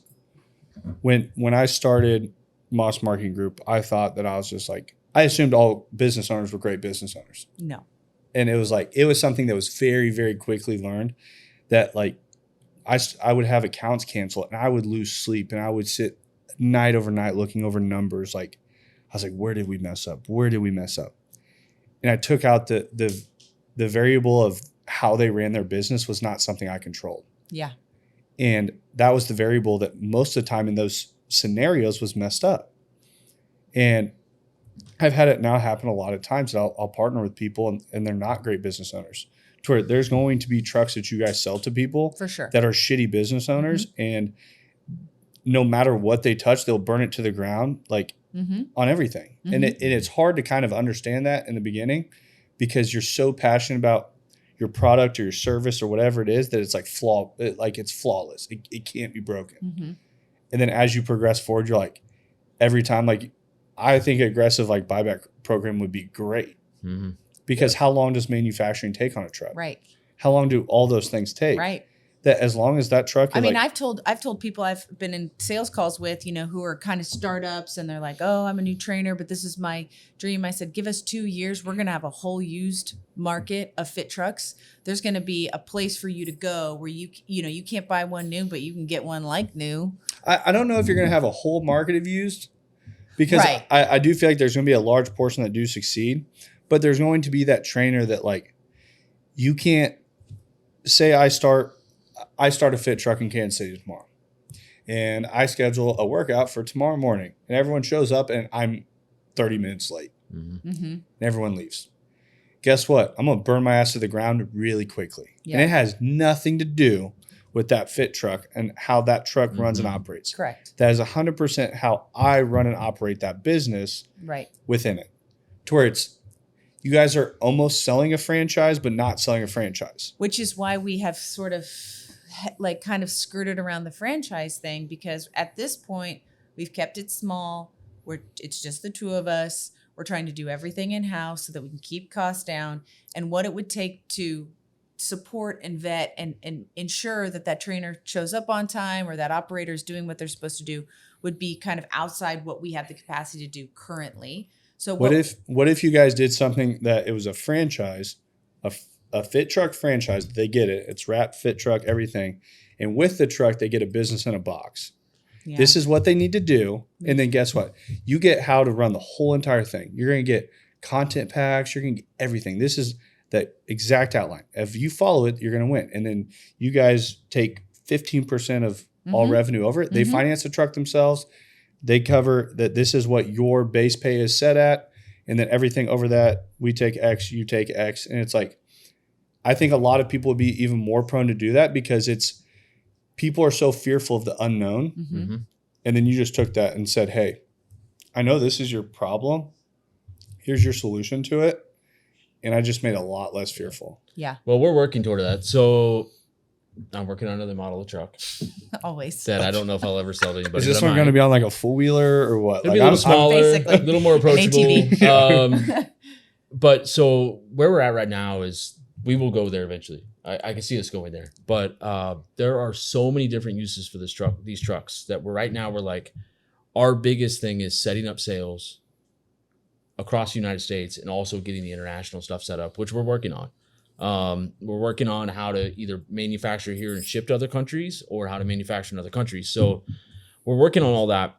when I started Moss Marketing Group, I thought that I was just like, I assumed all business owners were great business owners. No. And it was something that was very, very quickly learned, that like I would have accounts cancel and I would lose sleep, and I would sit night over night looking over numbers. Like, I was like, where did we mess up? And I took out the variable of how they ran their business was not something I controlled. Yeah. And that was the variable that most of the time in those scenarios was messed up. And I've had it now happen a lot of times that I'll partner with people and they're not great business owners, to where there's going to be trucks that you guys sell to people For sure. that are shitty business owners. And no matter what they touch, they'll burn it to the ground, like on everything. And it's hard to kind of understand that in the beginning, because you're so passionate about your product or your service or whatever it is, that it's like it's flawless. It can't be broken. And then as you progress forward, you're like, every time, like, I think aggressive like buyback program would be great, because how long does manufacturing take on a truck? Right. How long do all those things take? Right. That as long as that truck, I mean, I've told people I've been in sales calls with, you know, who are kind of startups, and they're like, oh, I'm a new trainer, but this is my dream. I said, give us 2 years. We're going to have a whole used market of Fit Trucks. There's going to be a place for you to go where you can't buy one new, but you can get one like new. I don't know if you're going to have a whole market of used, because Right. I do feel like there's going to be a large portion that do succeed, but there's going to be that trainer that, like, you can't say I start a Fit Truk in Kansas City tomorrow, and I schedule a workout for tomorrow morning, and everyone shows up and I'm 30 minutes late and everyone leaves. Guess what? I'm going to burn my ass to the ground really quickly. Yeah. And it has nothing to do with that Fit Truk and how that truck runs and operates. Correct. That is 100% how I run and operate that business Right. within it, to where you guys are almost selling a franchise, but not selling a franchise. Which is why we have sort of like kind of skirted around the franchise thing, because at this point we've kept it small. It's just the two of us. We're trying to do everything in-house so that we can keep costs down, and what it would take to support and vet and ensure that trainer shows up on time, or that operator is doing what they're supposed to do, would be kind of outside what we have the capacity to do currently. So what if you guys did something that it was a franchise, a Fit Truk franchise? They get it. It's wrapped Fit Truk, everything. And with the truck, they get a business in a box. Yeah. This is what they need to do. And then guess what? You get how to run the whole entire thing. You're going to get content packs. You're going to get everything. This is the exact outline. If you follow it, you're going to win. And then you guys take 15% of all revenue over it. They finance the truck themselves. They cover that. This is what your base pay is set at. And then everything over that, we take X, you take X. And it's like, I think a lot of people would be even more prone to do that, because people are so fearful of the unknown. And then you just took that and said, hey, I know this is your problem. Here's your solution to it. And I just made it a lot less fearful. Yeah. Well, we're working toward that. So I'm working on another model of truck Always. that I don't know if I'll ever sell to anybody. Is this but I one going to might. be on like a four wheeler or what? It'll be a little smaller, Basically. a little more An approachable. But so where we're at right now is we will go there eventually. I can see us going there. But there are so many different uses for these trucks that we're like, our biggest thing is setting up sales across the United States and also getting the international stuff set up, which we're working on. We're working on how to either manufacture here and ship to other countries, or how to manufacture in other countries. So we're working on all that.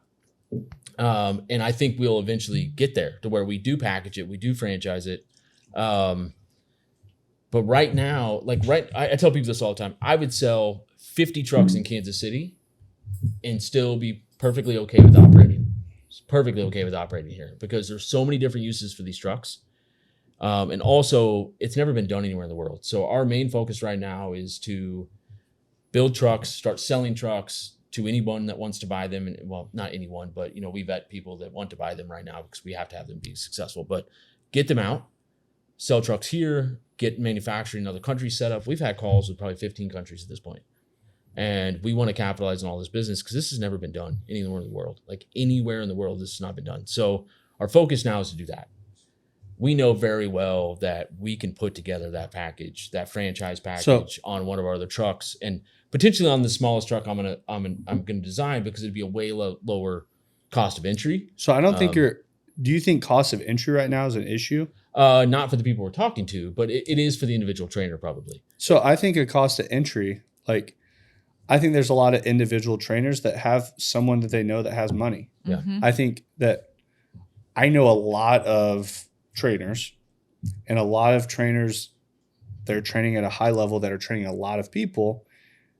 And I think we'll eventually get there to where we do package it, we do franchise it. But right now, I tell people this all the time. I would sell 50 trucks in Kansas City and still be perfectly okay with operating. Perfectly okay with operating here because there's so many different uses for these trucks. And also, it's never been done anywhere in the world. So our main focus right now is to build trucks, start selling trucks to anyone that wants to buy them. And well, not anyone, but we vet people that want to buy them right now because we have to have them be successful. But get them out, sell trucks here, get manufacturing in other countries set up. We've had calls with probably 15 countries at this point. And we want to capitalize on all this business because this has never been done anywhere in the world. Like anywhere in the world, this has not been done. So our focus now is to do that. We know very well that we can put together that package, that franchise package on one of our other trucks, and potentially on the smallest truck I'm gonna design because it'd be a way lower cost of entry. So I don't think do you think cost of entry right now is an issue? Not for the people we're talking to, but it is for the individual trainer probably. So I think a cost of entry, like I think there's a lot of individual trainers that have someone that they know that has money. Yeah. Mm-hmm. I think that I know a lot of trainers and a lot of trainers that are training at a high level that are training a lot of people.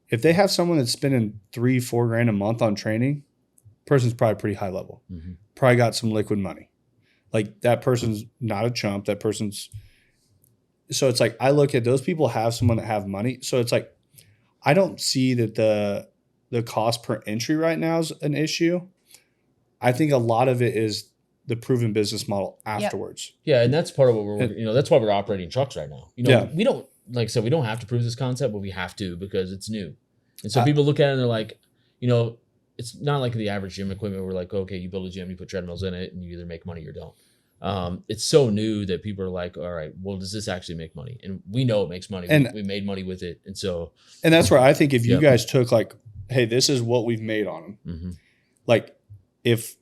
If they have someone that's spending $3-4 grand a month on training, person's probably pretty high level. Mm-hmm. Probably got some liquid money. Like that person's not a chump. So it's like I look at those people have someone that have money. So it's like I don't see that the cost per entry right now is an issue. I think a lot of it is the proven business model afterwards. Yeah, and that's part of what we're that's why we're operating trucks right now. We don't, like I said, we don't have to prove this concept, but we have to because it's new. And so people look at it and they're like, it's not like the average gym equipment where like, okay, you build a gym, you put treadmills in it, and you either make money or don't. It's so new that people are like, all right, well, does this actually make money? And we know it makes money. And we made money with it. And that's where I think if you guys took like, hey, this is what we've made on them. Mm-hmm. Like if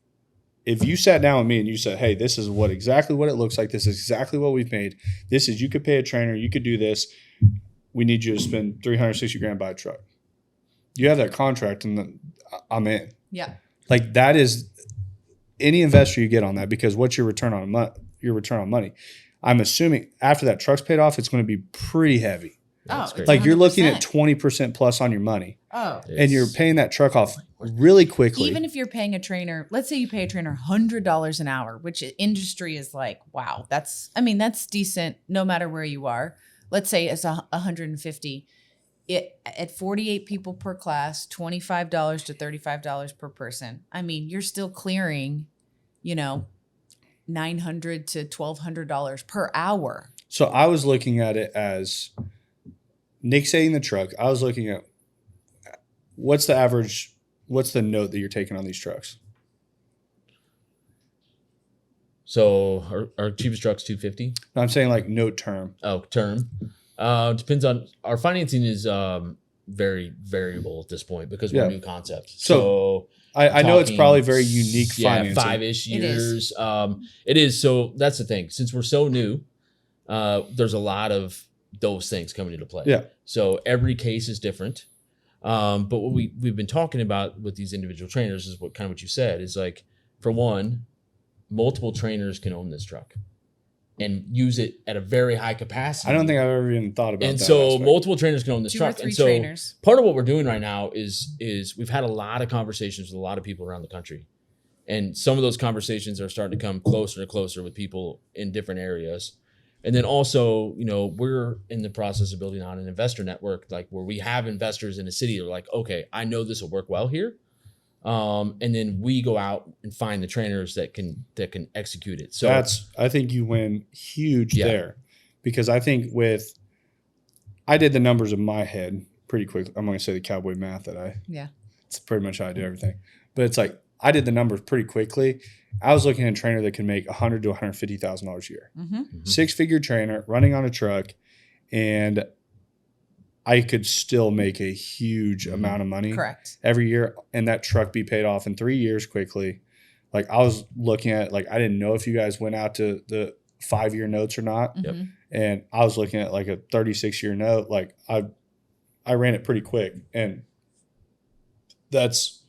you sat down with me and you said, hey, this is exactly what it looks like. This is exactly what we've made. This is, you could pay a trainer. You could do this. We need you to spend $360,000 buy a truck. You have that contract and then I'm in. Yeah. Like that is any investor you get on that because what's your return on money? I'm assuming after that truck's paid off, it's going to be pretty heavy. Oh, like you're looking 100%. at 20% plus on your money. Oh, and you're paying that truck off really quickly. even if you're paying a trainer, let's say you pay a trainer $100 an hour, which industry is like, wow, that's decent no matter where you are. Let's say it's 150. At 48 people per class, $25 to $35 per person. I mean, you're still clearing, $900 to $1,200 per hour. So I was looking at it as Nick saying the truck. I was looking at what's the note that you're taking on these trucks? So our cheapest truck's $250. No, I'm saying like note term. Oh, term. Depends on our financing is very variable at this point because we're a new concept. So I know it's probably very unique financing. 5-ish years. It is. So that's the thing. Since we're so new, there's a lot of those things coming into play. Yeah. So every case is different. But what we've been talking about with these individual trainers is what you said is like, for one, multiple trainers can own this truck and use it at a very high capacity. I don't think I've ever even thought about that. And so aspect. multiple trainers can own this 2 truck. or 3 and so trainers. Part of what we're doing right now is we've had a lot of conversations with a lot of people around the country. And some of those conversations are starting to come closer and closer with people in different areas. And then also, we're in the process of building out an investor network, like where we have investors in a city that are like, okay, I know this will work well here. And then we go out and find the trainers that can execute it. So I think you win huge there, because I think I did the numbers in my head pretty quickly. I'm going to say the cowboy math it's pretty much how I do everything, but it's like, I did the numbers pretty quickly. I was looking at a trainer that can make $100,000 to $150,000 a year, 6-figure trainer running on a truck, and I could still make a huge amount of money every year, and that truck be paid off in 3 years quickly. Like I was looking at, like, I didn't know if you guys went out to the 5-year notes or not. And I was looking at like a 36-year note. Like I ran it pretty quick, and that's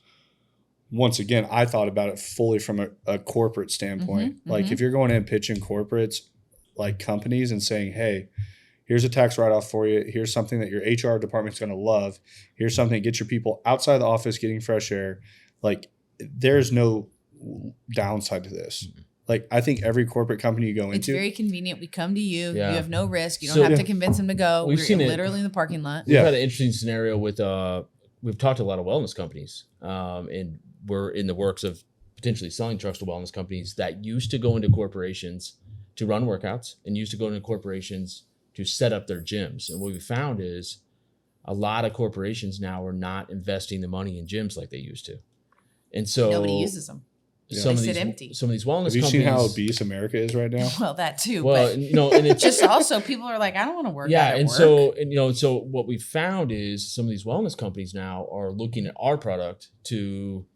once again, I thought about it fully from a corporate standpoint. Like if you're going in pitching corporates, like companies, and saying, hey, here's a tax write-off for you. Here's something that your HR department's going to love. Here's something to get your people outside the office getting fresh air. Like there's no downside to this. Like I think every corporate company you go into. It's very convenient. We come to you. Yeah. You have no risk. You don't have to convince them to go. We've seen literally in the parking lot. We've had an interesting scenario with, we've talked to a lot of wellness companies, and we're in the works of potentially selling trucks to wellness companies that used to go into corporations to run workouts and used to go into corporations to set up their gyms. And what we found is a lot of corporations now are not investing the money in gyms like they used to. And so Nobody uses them. Some They of sit these empty. Some of these wellness Have you companies. seen how obese America is right now? Well, that too. Well, but and it's just also people are like, I don't want to work. yeah, out at and work. so what we found is some of these wellness companies now are looking at our product to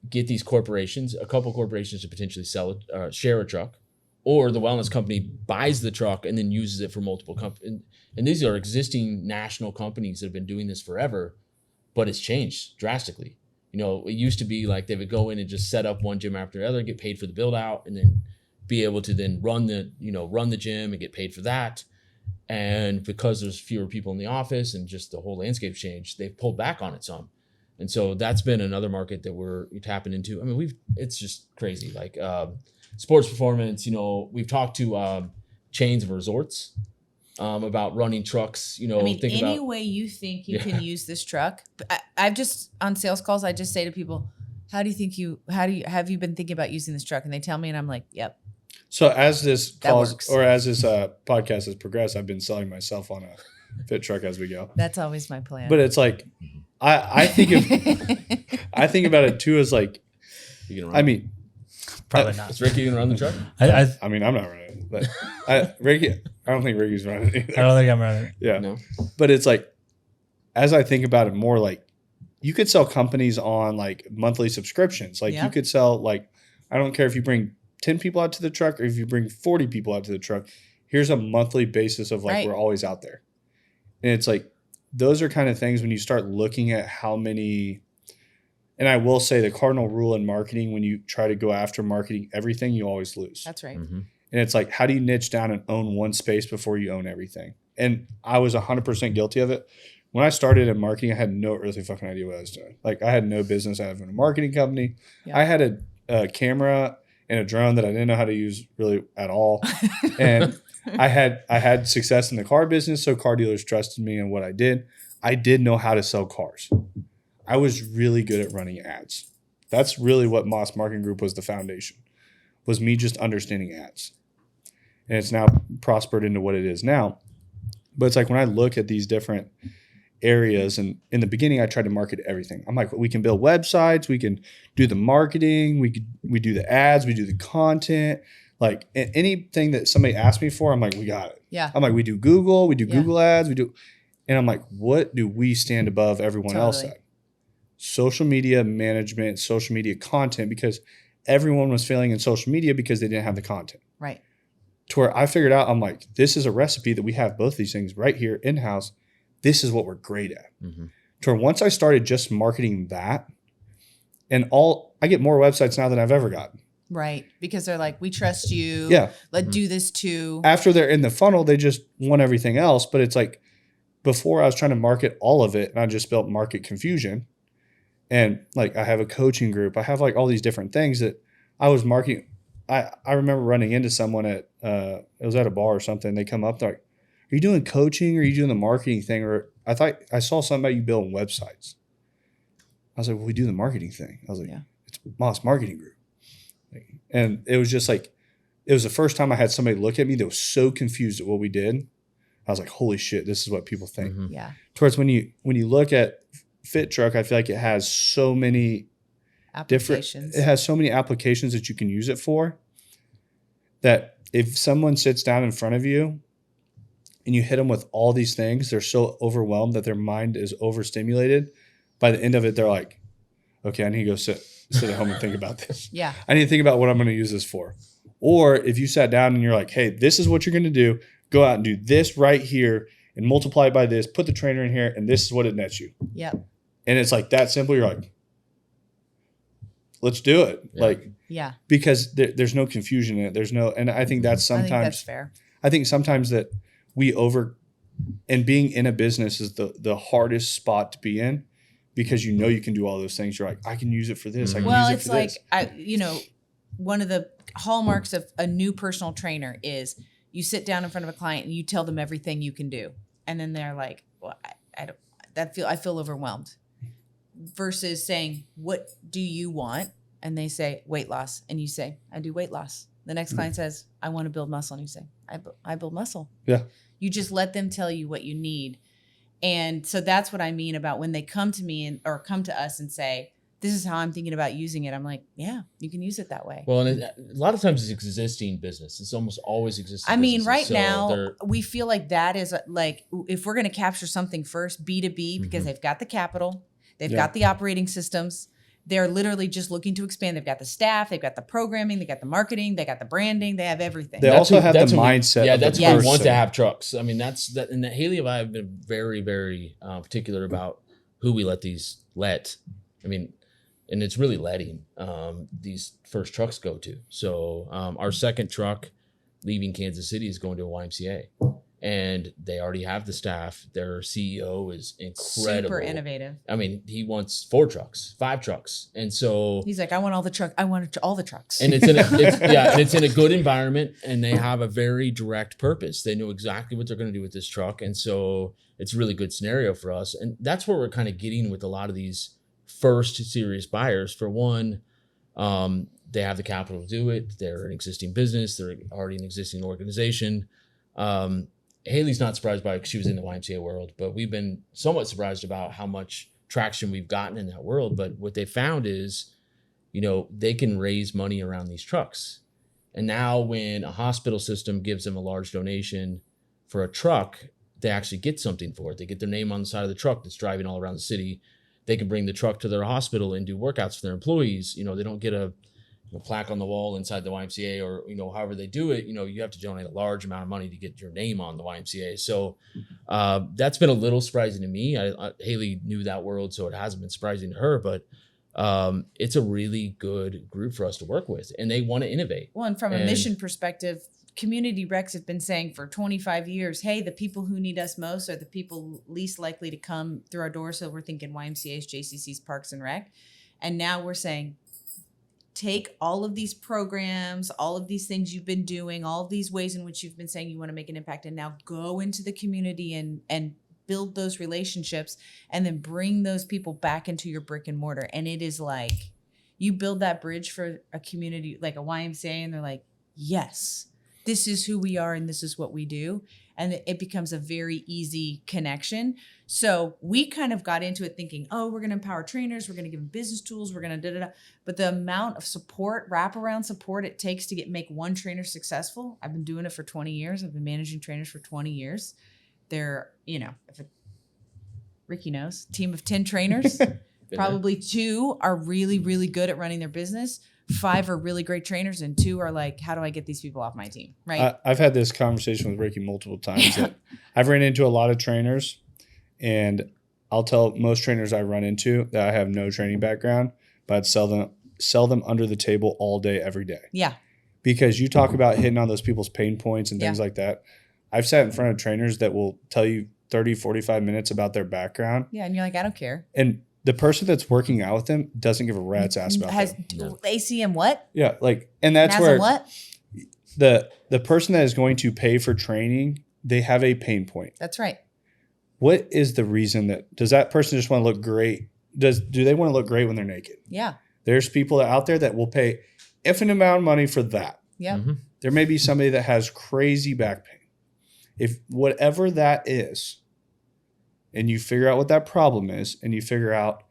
get these corporations, a couple corporations to potentially sell it, share a truck, or the wellness company buys the truck and then uses it for multiple companies. And these are existing national companies that have been doing this forever, but it's changed drastically. You know, it used to be like they would go in and just set up one gym after the other, get paid for the build out, and then be able to then run the gym and get paid for that. And because there's fewer people in the office and just the whole landscape changed, they've pulled back on it some. And so that's been another market that we're tapping into. I mean, it's just crazy. Like sports performance, we've talked to chains of resorts about running trucks, I mean, any way you think you can use this truck. I've just, on sales calls, I just say to people, have you been thinking about using this truck? And they tell me, and I'm like, yep. So as this works. as this podcast has progressed, I've been selling myself on a Fit Truk as we go. That's always my plan. But it's like, I think about it too as like, I mean, Probably not. Is Ricky gonna run the truck? I mean, I'm not running it, but Ricky, I don't think Ricky's running it either. I don't think I'm running. Yeah. No. But it's like, as I think about it more, like you could sell companies on like monthly subscriptions. Like you could sell, like, I don't care if you bring 10 people out to the truck or if you bring 40 people out to the truck. Here's a monthly basis of like, we're always out there. And it's like, those are kind of things when you start looking at how many, and I will say the cardinal rule in marketing, when you try to go after marketing everything, you always lose. That's right. And it's like, how do you niche down and own one space before you own everything? And I was 100% guilty of it. When I started in marketing, I had no earthly fucking idea what I was doing. Like I had no business having a marketing company. Yeah. I had a camera and a drone that I didn't know how to use really at all. And I had success in the car business, so car dealers trusted me and what I did. I did know how to sell cars. I was really good at running ads. That's really what Moss Marketing Group was, the foundation, was me just understanding ads. And it's now prospered into what it is now. But it's like when I look at these different areas, and in the beginning I tried to market everything. I'm like, we can build websites, we can do the marketing, we do the ads, we do the content. Like anything that somebody asked me for, I'm like, we got it. Yeah. I'm like, we do Google, we do Google ads, and I'm like, what do we stand above everyone else at? Social media management, social media content, because everyone was failing in social media because they didn't have the content. Right. To where I figured out, I'm like, this is a recipe that we have both these things right here in-house. This is what we're great at. To where once I started just marketing that, I get more websites now than I've ever gotten. Right. Because they're like, we trust you. Yeah. Let's do this too. After they're in the funnel, they just want everything else. But it's like, before I was trying to market all of it, and I just built market confusion. And like, I have a coaching group. I have like all these different things that I was marketing. I remember running into someone it was at a bar or something. They come up, they're like, are you doing coaching or are you doing the marketing thing? Or I thought I saw something about you building websites. I was like, well, we do the marketing thing. I was like, it's Moss Marketing Group. And it was just like, it was the first time I had somebody look at me that was so confused at what we did. I was like, holy shit, this is what people think. Yeah. Towards when you look at Fit Truk, I feel like it has so many applications. It has so many applications that you can use it for, that if someone sits down in front of you and you hit them with all these things, they're so overwhelmed that their mind is overstimulated. By the end of it, they're like, okay, I need to go sit at home and think about this. Yeah. I need to think about what I'm going to use this for. Or if you sat down and you're like, hey, this is what you're going to do. Go out and do this right here and multiply it by this, put the trainer in here, and this is what it nets you. Yep. And it's like that simple. You're like, let's do it. Yeah. Like, Yeah. because there's no confusion in it. There's no, and I think that's I think sometimes, that's fair. I think sometimes that and being in a business is the hardest spot to be in, because you know you can do all those things. You're like, I can use it for this. I can Well, use it it's for like, this. one of the hallmarks of a new personal trainer is you sit down in front of a client and you tell them everything you can do. And then they're like, well, I feel overwhelmed, versus saying, what do you want? And they say weight loss. And you say, I do weight loss. The next client says, I want to build muscle. And you say, I build muscle. Yeah. You just let them tell you what you need. And so that's what I mean about when they come to me or come to us and say, this is how I'm thinking about using it. I'm like, yeah, you can use it that way. Well, and a lot of times it's existing business. It's almost always existing. I mean, businesses. right So now, we feel like that is like, if we're going to capture something first, B2B, because they've got the capital, they've got the operating systems. They're literally just looking to expand. They've got the staff, they've got the programming, they got the marketing, they got the branding, they have everything. They also have the mindset. Yeah, of the that's why we want person. to have trucks. I mean, that's that. And Hailee and I have been very, very particular about who we let. I mean, and it's really letting these first trucks go to. So our second truck leaving Kansas City is going to a YMCA. And they already have the staff. Their CEO is incredible. Super innovative. I mean, he wants 4 trucks, 5 trucks. And so he's like, I want all the trucks. I want all the trucks. And it's in a good environment, and they have a very direct purpose. They know exactly what they're going to do with this truck. And so it's a really good scenario for us. And that's where we're kind of getting with a lot of these first serious buyers. For one, they have the capital to do it. They're an existing business. They're already an existing organization. Hailee's not surprised by it because she was in the YMCA world, but we've been somewhat surprised about how much traction we've gotten in that world. But what they found is, they can raise money around these trucks. And now when a hospital system gives them a large donation for a truck, they actually get something for it. They get their name on the side of the truck that's driving all around the city. They can bring the truck to their hospital and do workouts for their employees. They don't get a plaque on the wall inside the YMCA, or however they do it. You have to donate a large amount of money to get your name on the YMCA. So that's been a little surprising to me. Hailee knew that world, so it hasn't been surprising to her. But it's a really good group for us to work with, and they want to innovate. Well, and from a mission perspective, community recs have been saying for 25 years, hey, the people who need us most are the people least likely to come through our doors. So we're thinking YMCA's, JCC's, Parks and Rec. And now we're saying, take all of these programs, all of these things you've been doing, all of these ways in which you've been saying you want to make an impact, and now go into the community and build those relationships, and then bring those people back into your brick and mortar. And it is like, you build that bridge for a community like a YMCA, and they're like, yes, this is who we are and this is what we do. And it becomes a very easy connection. So we kind of got into it thinking, oh, we're going to empower trainers. We're going to give them business tools. We're going to da-da-da. But the amount of support, wraparound support it takes to make one trainer successful. I've been doing it for 20 years. I've been managing trainers for 20 years. They're, Ricky knows, team of 10 trainers, probably 2 are really, really good at running their business. 5 are really great trainers, and 2 are like, how do I get these people off my team? Right. I've had this conversation with Ricky multiple times. That I've ran into a lot of trainers, and I'll tell most trainers I run into that I have no training background, but I'd sell them under the table all day, every day. Yeah. Because you talk about hitting on those people's pain points and things like that. I've sat in front of trainers that will tell you 30, 45 minutes about their background. Yeah. And you're like, I don't care. And the person that's working out with them doesn't give a rat's ass about them. ACM what? Yeah, and that's NASM where what? the person that is going to pay for training, they have a pain point. That's right. What is the reason does that person just want to look great? Do they want to look great when they're naked? Yeah. There's people out there that will pay infinite amount of money for that. Yeah. Mm-hmm. There may be somebody that has crazy back pain. If whatever that is, and you figure out what that problem is, and you figure out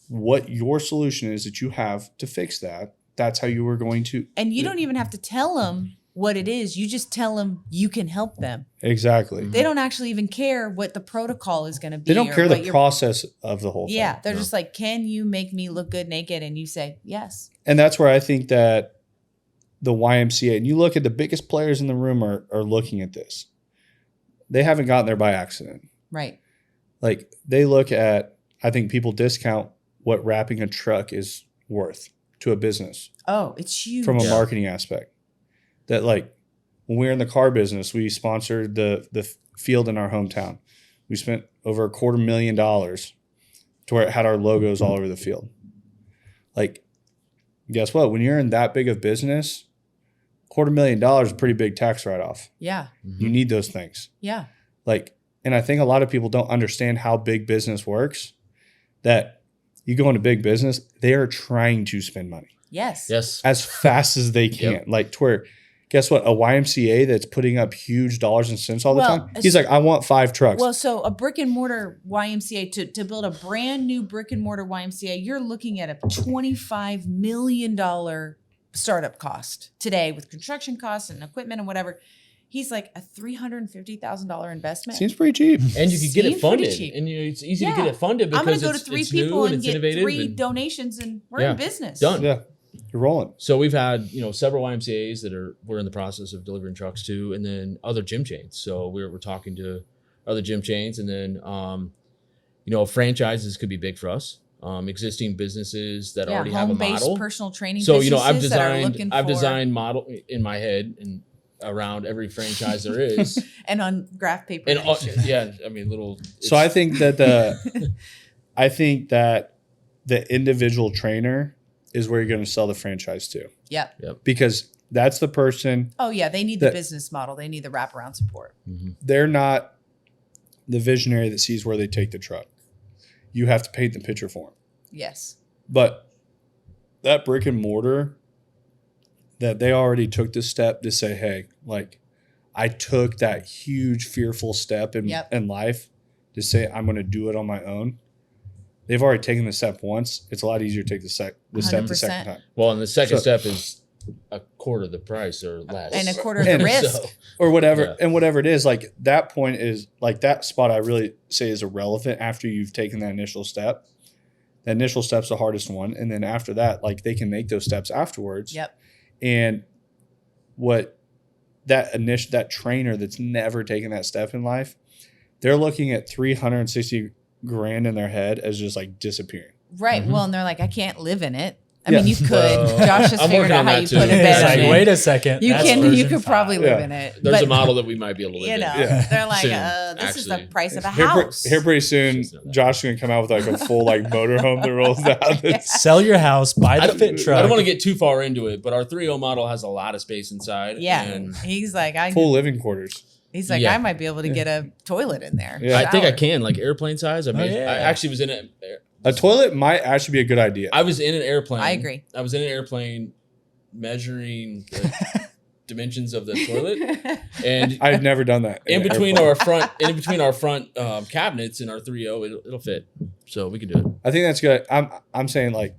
what your solution is that you have to fix that, that's how you are going to. And you don't even have to tell them what it is. You just tell them you can help them. Exactly. They don't actually even care what the protocol is going to be. They don't care the process of the whole thing. Yeah. They're just like, can you make me look good naked? And you say, yes. And that's where I think that the YMCA, and you look at the biggest players in the room are looking at this. They haven't gotten there by accident. Right. Like they look at, I think people discount what wrapping a truck is worth. to a business Oh, it's huge. from a marketing aspect. That like when we were in the car business, we sponsored the field in our hometown. We spent over $250,000 to where it had our logos all over the field. Like, guess what? When you're in that big of business, $250,000 is a pretty big tax write-off. Yeah. You need those things. Yeah. Like, and I think a lot of people don't understand how big business works. That you go into big business, they are trying to spend money Yes. Yes. as fast as they can. Yep. Like, to where, guess what? A YMCA that's putting up huge dollars and cents all the Well, time. He's like, I want 5 trucks. Well, so a brick and mortar YMCA to build a brand new brick and mortar YMCA, you're looking at a $25 million startup cost today with construction costs and equipment and whatever. He's like a $350,000 investment. Seems pretty cheap. And you can get it Seems pretty funded, cheap. and it's easy to Yeah. get it funded because I'm going to go to it's 3 it's people new and and it's get innovative 3 and- donations, and we're Yeah. in business. Done. Yeah. You're rolling. So we've had, several YMCAs that we're in the process of delivering trucks to, and then other gym chains. So we're talking to other gym chains, and then franchises could be big for us. Existing businesses that already have a home-based model. personal training So businesses that are looking I've for- designed model in my head and around every franchise there is, and on graph paper. and next year. little. So I think that the individual trainer is where you're going to sell the franchise to, Yep. because that's the person. Oh yeah, they need the That- business model. They need the wraparound support. They're not the visionary that sees where they take the truck. You have to paint the picture for them. Yes. But that brick and mortar, that they already took the step to say, hey, like, I took that huge fearful step in life to say I'm going to do it on my own. They've already taken the step once. It's a lot easier to take the step the 100%. second time. Well, and the second So- step is a quarter the price or less, And a quarter of the And risk. So, Or whatever, Yeah. and whatever it is, like that point is like that spot I really say is irrelevant after you've taken that initial step. The initial step's the hardest one. And then after that, like they can make those steps afterwards. Yep. And what that trainer that's never taken that step in life, they're looking at 360 grand in their head as just like disappearing. Right. Mhm. Well, and they're like, I can't live in it. I Yeah. mean, you could. Well, Josh has I'm figured working out on how that you too. put a It's bed It's in like, it. wait a second. You that's can. You version could probably 5. live in it. there's but, a model that we might be able to live You know, in. Yeah. they're like, Soon, this is the actually. price of a Here, house. here pretty soon, Just know that. Josh is going to come out with like a full like motorhome that rolls out. That's- Sell your house, buy I the don't, Fit Truk. I don't want to get too far into it, but our 3.0 model has a lot of space inside. Yeah. and He's like, full living quarters. Yeah. I might be able to get a toilet in there. Yeah. I think I Shower. can, like airplane size. I mean, yeah. I actually was in it. A toilet might actually be a good idea. I was in an airplane. I agree. I was in an airplane measuring the dimensions of the toilet, and I've never done that. in an between airplane. our front cabinets in our 3.0, it'll fit. So we can do it. I think that's good. I'm saying like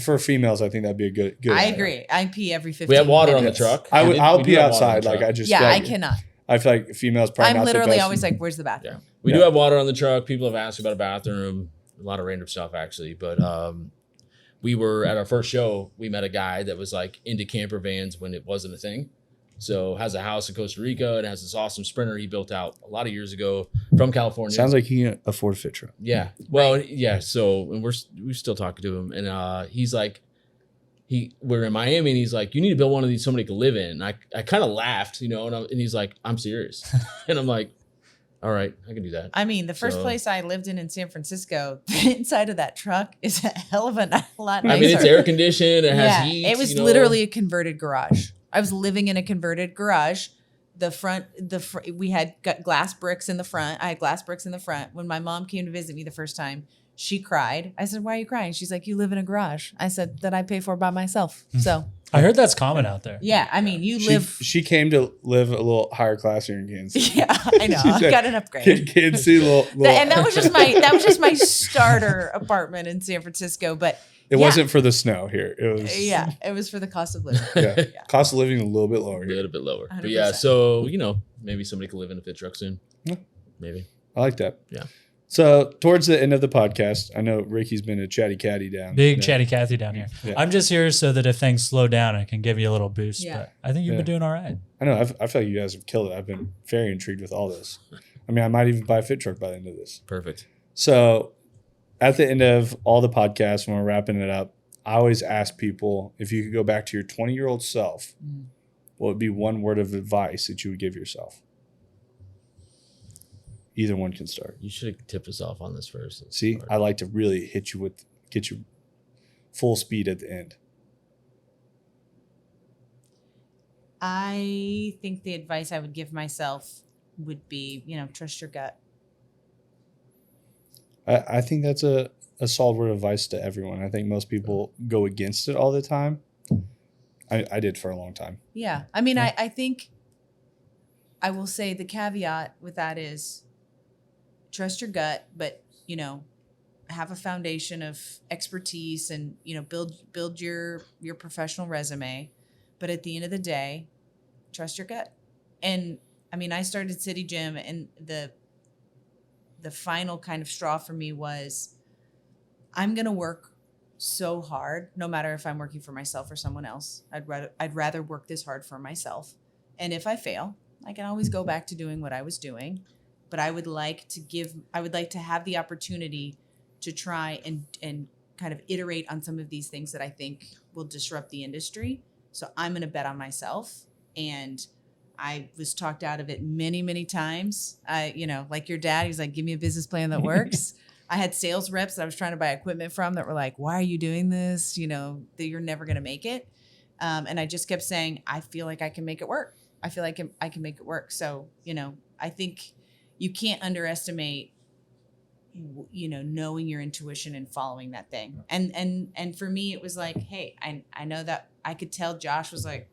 for females, I think that'd be a good. I idea. agry. I pee every 15 We have water on the minutes. truck. I'll We do pee have water on outside. the Like truck. I just Yeah, like, I cannot. I feel like females probably I'm not literally the best. always like, where's the bathroom? Yeah. We Yeah. do have water on the truck. People have asked about a bathroom, a lot of random stuff actually. But we were at our first show. We met a guy that was like into camper vans when it wasn't a thing. So has a house in Costa Rica and has this awesome Sprinter he built out a lot of years ago from California. Sounds like he can afford a Fit Truk. Yeah. Well, yeah. So, and we're still talking to him, and he's like, we're in Miami, and he's like, you need to build one of these somebody could live in. And I kind of laughed, and he's like, I'm serious, and I'm like, all right, I can do that. I mean, the first So- place I lived in San Francisco, the inside of that truck is a hell of a lot nicer. I mean, it's air conditioned. It has heat. It was literally a converted garage. I was living in a converted garage. We had got glass bricks in the front. I had glass bricks in the front. When my mom came to visit me the first time, she cried. I said, "Why are you crying?" She's like, "You live in a garage." I said, "That I pay for by myself." So I heard that's common out there. yeah, I mean, you live. She came to live a little higher class here in Kansas City. Yeah, I know. I said, got an upgrade. Kansas City, little, And that was just my starter apartment in San Francisco. But it yeah. wasn't for the snow here. It was yeah, it was for the cost of living. yeah. Cost of living a little bit lower a here. little bit lower. But 100%. yeah, so maybe somebody could live in a Fit Truk soon. Yeah. Maybe. I like that. Yeah. So towards the end of the podcast, I know Ricky's been a chatty catty down. Big Yeah. chatty Cathy down here. Yeah. I'm just here so that if things slow down, I can give you a little boost. Yeah. But I think you've Yeah. been doing all right. I know. I feel like you guys have killed it. I've been very intrigued with all this. I mean, I might even buy a Fit Truk by the end of this. Perfect. So at the end of all the podcasts, when we're wrapping it up, I always ask people, if you could go back to your 20-year-old self, what would be one word of advice that you would give yourself? Either one can start. You should have tipped us off on this first. See, I like to really get you full speed at the end. I think the advice I would give myself would be, trust your gut. I think that's a solid word of advice to everyone. I think most people go against it all the time. I did for a long time. Yeah. I mean, I think I will say the caveat with that is trust your gut, but, have a foundation of expertise and, build your professional resume. But at the end of the day, trust your gut. And I mean, I started City Gym, and the final kind of straw for me was I'm going to work so hard, no matter if I'm working for myself or someone else. I'd rather work this hard for myself. And if I fail, I can always go back to doing what I was doing. But I would like to have the opportunity to try and kind of iterate on some of these things that I think will disrupt the industry. So I'm going to bet on myself. And I was talked out of it many, many times. Like your dad, he's like, give me a business plan that works. I had sales reps that I was trying to buy equipment from that were like, why are you doing this? That you're never going to make it. And I just kept saying, I feel like I can make it work. I feel like I can make it work. So, I think you can't underestimate, knowing your intuition and following that thing. And for me, it was like, hey, I know that I could tell Josh was like,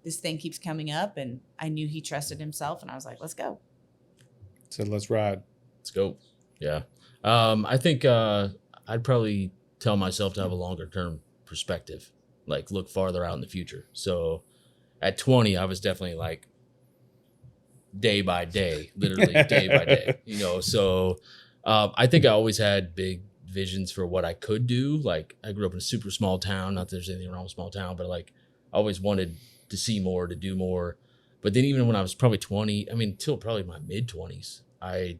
this thing keeps coming up, and I knew he trusted himself, and I was like, let's go. So let's ride. Let's go. Yeah. I think I'd probably tell myself to have a longer term perspective, like look farther out in the future. So at 20, I was definitely like day by day, literally day by day, so I think I always had big visions for what I could do. Like I grew up in a super small town, not that there's anything wrong with small town, but like I always wanted to see more, to do more. But then even when I was probably 20, till probably my mid 20s, I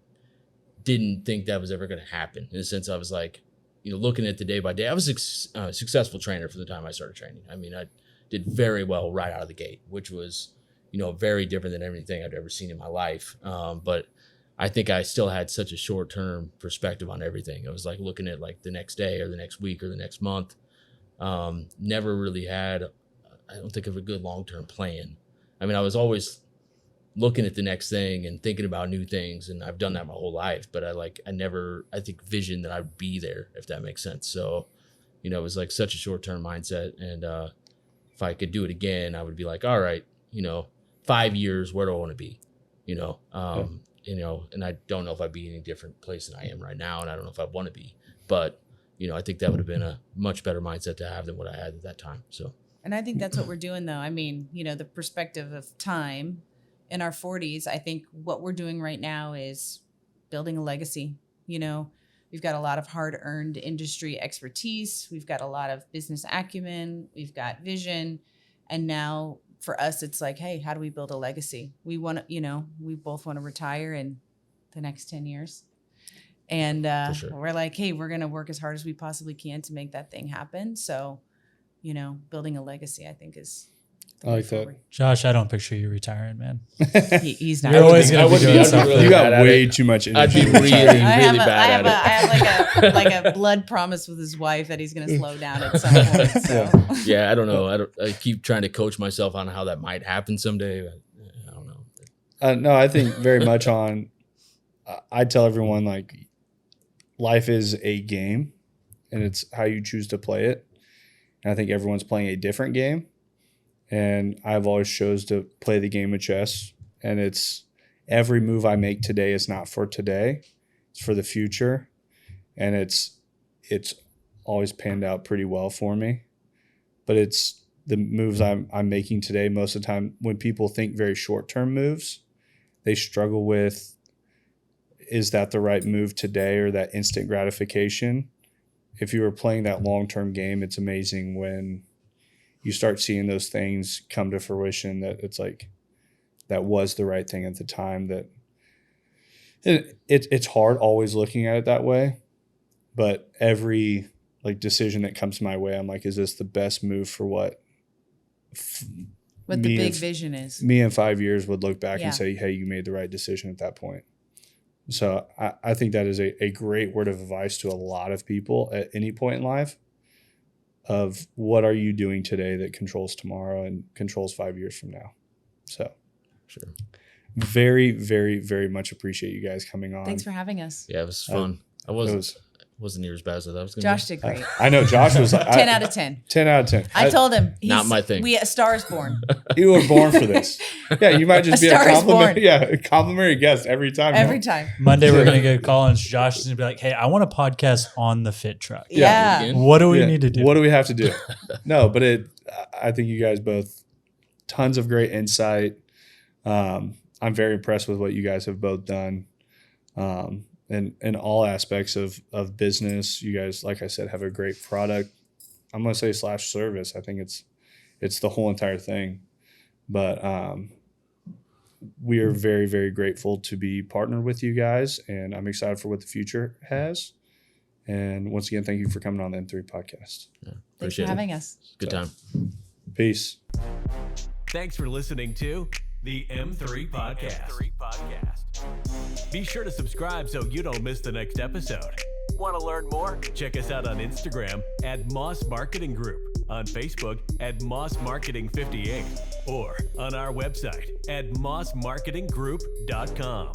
didn't think that was ever going to happen. In a sense, I was like, looking at the day by day, I was a successful trainer from the time I started training. I did very well right out of the gate, which was, very different than anything I'd ever seen in my life. But I think I still had such a short-term perspective on everything. I was like looking at like the next day or the next week or the next month. Never really had, I don't think, of a good long-term plan. I was always looking at the next thing and thinking about new things, and I've done that my whole life, but I never visioned that I'd be there, if that makes sense. So, it was like such a short-term mindset. And if I could do it again, I would be like, all right, 5 years, where do I want to be? And I don't know if I'd be in any different place than I am right now, and I don't know if I want to be, but I think that would have been a much better mindset to have than what I had at that time. So, and I think that's what we're doing, though. The perspective of time in our 40s. I think what we're doing right now is building a legacy. We've got a lot of hard-earned industry expertise. We've got a lot of business acumen. We've got vision, and now for us, it's like, hey, how do we build a legacy? We want to, we both want to retire in the next 10 years. And sure. We're like, hey, we're going to work as hard as we possibly can to make that thing happen. So, building a legacy, I think, is I like that. Josh, I don't picture you retiring, man. He's not. You're always going to be doing something. You got way too much energy. I'd be really bad at it. I have like a blood promise with his wife that he's going to slow down at some point. So. Yeah, I don't know. I keep trying to coach myself on how that might happen someday. I don't know. No, I think very much on. I tell everyone, like, life is a game, and it's how you choose to play it. And I think everyone's playing a different game. And I've always chose to play the game of chess. And it's every move I make today is not for today. It's for the future. And it's always panned out pretty well for me. But it's the moves I'm making today. Most of the time, when people think very short-term moves, they struggle with, is that the right move today, or that instant gratification? If you were playing that long-term game, it's amazing when you start seeing those things come to fruition, that it's like, that was the right thing at the time. That it's hard always looking at it that way, but every like decision that comes my way, I'm like, is this the best move for what What the big vision is. Me in 5 years would look back Yeah. and say, hey, you made the right decision at that point. So I think that is a great word of advice to a lot of people at any point in life of what are you doing today that controls tomorrow and controls 5 years from now. So Sure. very, very, very much appreciate you guys coming on. Thanks for having us. Yeah, it was fun. I wasn't near as bad as I was going to be. Josh did great. I know Josh was 10 out of 10. 10 out of 10. I told him. Not my thing. A star is born. You were born for this. Yeah, you might just A be a star is compliment. born. Yeah, a complimentary guest every time. Every time. Monday we're gonna get a call and Josh is gonna be like, "Hey, I want a podcast on the Fit Truk. Yeah. Again? What do we Yeah. need to do?" What do we have to do? No, but I think you guys both tons of great insight. I'm very impressed with what you guys have both done. In all aspects of business, you guys, like I said, have a great product. I'm going to say / service. I think it's the whole entire thing. But we are very, very grateful to be partnered with you guys, and I'm excited for what the future has. And once again, thank you for coming on the M3 podcast. Yeah, Thanks appreciate for it. having us. Good time. Peace. Thanks for listening to the M3 Podcast. Be sure to subscribe so you don't miss the next episode. Want to learn more? Check us out on Instagram at Moss Marketing Group, on Facebook at Moss Marketing 58, or on our website at mossmarketinggroup.com.